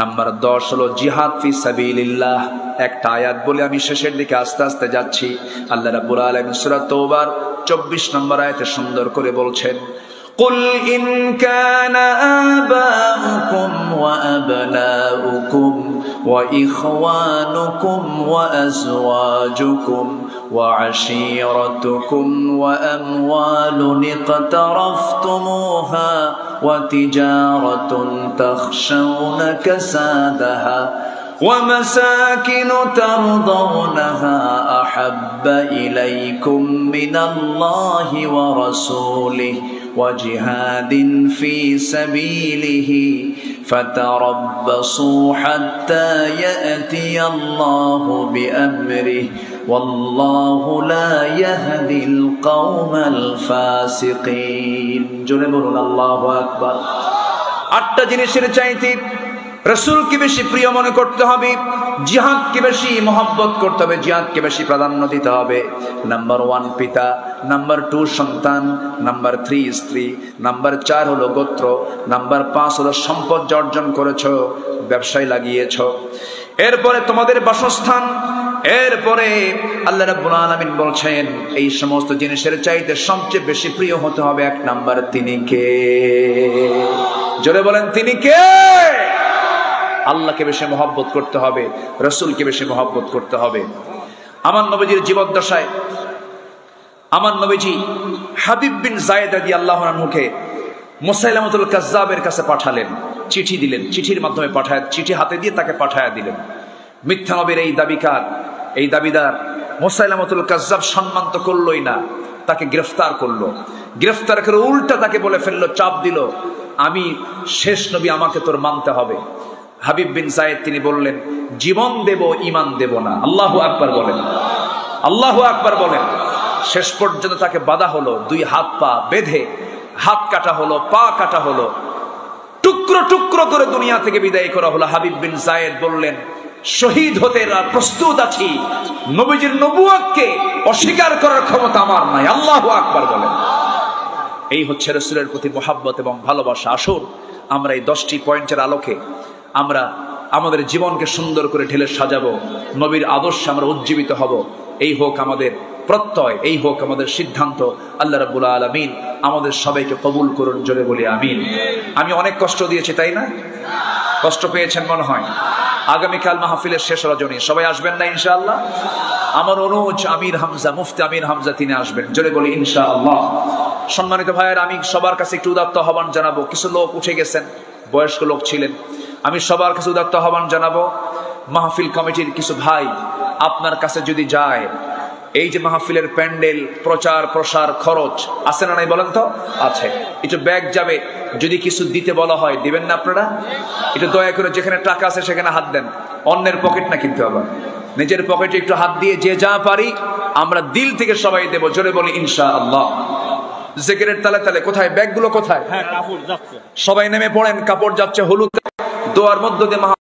নাম্বার 10 হলো জিহাদ ফি সাবিলিল্লাহ। একটা আয়াত বলে আমি শেষের দিকে আস্তে আস্তে যাচ্ছি। আল্লাহ রাব্বুল আলামিন সূরা তাওবার 24 নম্বর আয়াতে সুন্দর করে বলছেন, قل إن كان آباؤكم وأبناؤكم وإخوانكم وأزواجكم وعشيرتكم وأموال اقترفتموها وتجارة تخشون كسادها ومساكن ترضونها أحب إليكم من الله ورسوله وجهاد في سبيله فتربصوا حتى يأتي الله بأمره والله لا يهدي القوم الفاسقين জোরে বলুন আল্লাহু আকবার। 8টা জিনিসের চাইতে রাসূলকে বেশি প্রিয় মনে করতে হবে, জিহাদকে বেশি মহব্বত করতে হবে, জিহাদকে বেশি প্রাধান্য দিতে হবে। নাম্বার 1 পিতা, নাম্বার 2 সন্তান, নাম্বার 3 স্ত্রী, নাম্বার 4 হলো গোত্র, নাম্বার 5 হলো সম্পদ অর্জন করেছো, ব্যবসায় লাগিয়েছো, এরপরে তোমাদের বাসস্থান, এরপরে আল্লাহ রাব্বুল আলামিন বলছেন এই সমস্ত জিনিসের চাইতে সবচেয়ে বেশি প্রিয় হতে হবে 1 নাম্বার, তিনি কে? জোরে বলেন তিনি কে? আল্লাহকে বেশি মহব্বত করতে হবে, রাসূলকে বেশি মহব্বত করতে হবে। আমার নবীজির জীবদ্দশায় আমার নবীজি হাবিব বিন যায়েদ রাদিয়াল্লাহু আনহুকে মুসাইলামাতুল কাজ্জাবের কাছে পাঠালেন, চিঠি দিলেন, চিঠির মাধ্যমে চিঠি হাতে দিয়ে তাকে পাঠায়া দিলেন। মিথ্যা নবীর এই দাবিদার মুসাইলামাতুল কাজ্জাব সম্মান তো করলই না, তাকে গ্রেফতার করলো। গ্রেফতার করে উল্টা তাকে বলে ফেললো, চাপ দিল, আমি শেষ নবী, আমাকে তোর মানতে হবে। হাবিব বিন যায়েদ তিনি বললেন, জীবন দেব, ঈমান দেব না। আল্লাহু আকবার বলেন, আল্লাহু আকবার বলেন। শেষ পর্যন্ত তাকে বাধা হলো, 2 হাত পা বেঁধে হাত কাটা হলো, পা কাটা হলো, টুকরো টুকরো করে দুনিয়া থেকে বিদায় করা হলো। হাবিব বিন যায়েদ বললেন, শহীদ হতে প্রস্তুত আছি, নবীজির নবুয়তকে অস্বীকার করার ক্ষমতা আমার নাই। আল্লাহু আকবার বলেন। এই হচ্ছে রাসূলের প্রতি মহব্বত এবং ভালোবাসা। আসুন আমরা এই 10টি পয়েন্টের আলোকে আমরা আমাদের জীবনকে সুন্দর করে ঢেলে সাজাবো, নবীর আদর্শে আমরা উজ্জীবিত হব। এই হোক আমাদের প্রত্যয়, এই হোক আমাদের সিদ্ধান্ত। আল্লাহ রাব্বুল আলামিন আমাদের সবাইকে কবুল করুন, জোরে বলি আমিন। আমি অনেক কষ্ট দিয়েছি, তাই না? কষ্ট পেয়েছেন মনে হয়। আগামীকাল মাহফিলের শেষ রজনী, সবাই আসবেন না ইনশাআল্লাহ? আমার অনুজ আমির হামজা, মুফতি আমির হামজা, তিনি আসবেন, জোরে বলি ইনশাআল্লাহ। সম্মানিত ভাইয়ের, আমি সবার কাছে একটু উদাত্ত আহ্বান জানাবো। কিছু লোক উঠে গেছেন, বয়স্ক লোক ছিলেন, আমি সবার কাছে উদাত্ত আহ্বান জানাবো। মাহফিল কমিটির কিছু ভাই আপনার কাছে যদি যায়, এই যে মাহফিলের প্যান্ডেল, প্রচার প্রসার খরচ আছে না নাই বলেন তো? আছে। একটু ব্যাগ যাবে, যদি কিছু দিতে বলা হয় দিবেন না আপনারা? একটু দয়া করে যেখানে টাকা আছে সেখানে হাত দেন, অন্যের পকেট না কিন্তু, আবার নিজের পকেটে একটু হাত দিয়ে যে যা পারি আমরা দিল থেকে সবাই দেব, জোরে বলি ইনশাআল্লাহ। জিকিরের তালে তালে কোথায় ব্যাগগুলো কোথায়? হ্যাঁ, কাপড় যাচ্ছে, সবাই নেমে পড়েন, কাপড় যাচ্ছে, হলুদ দোয়ার মধ্য দিয়ে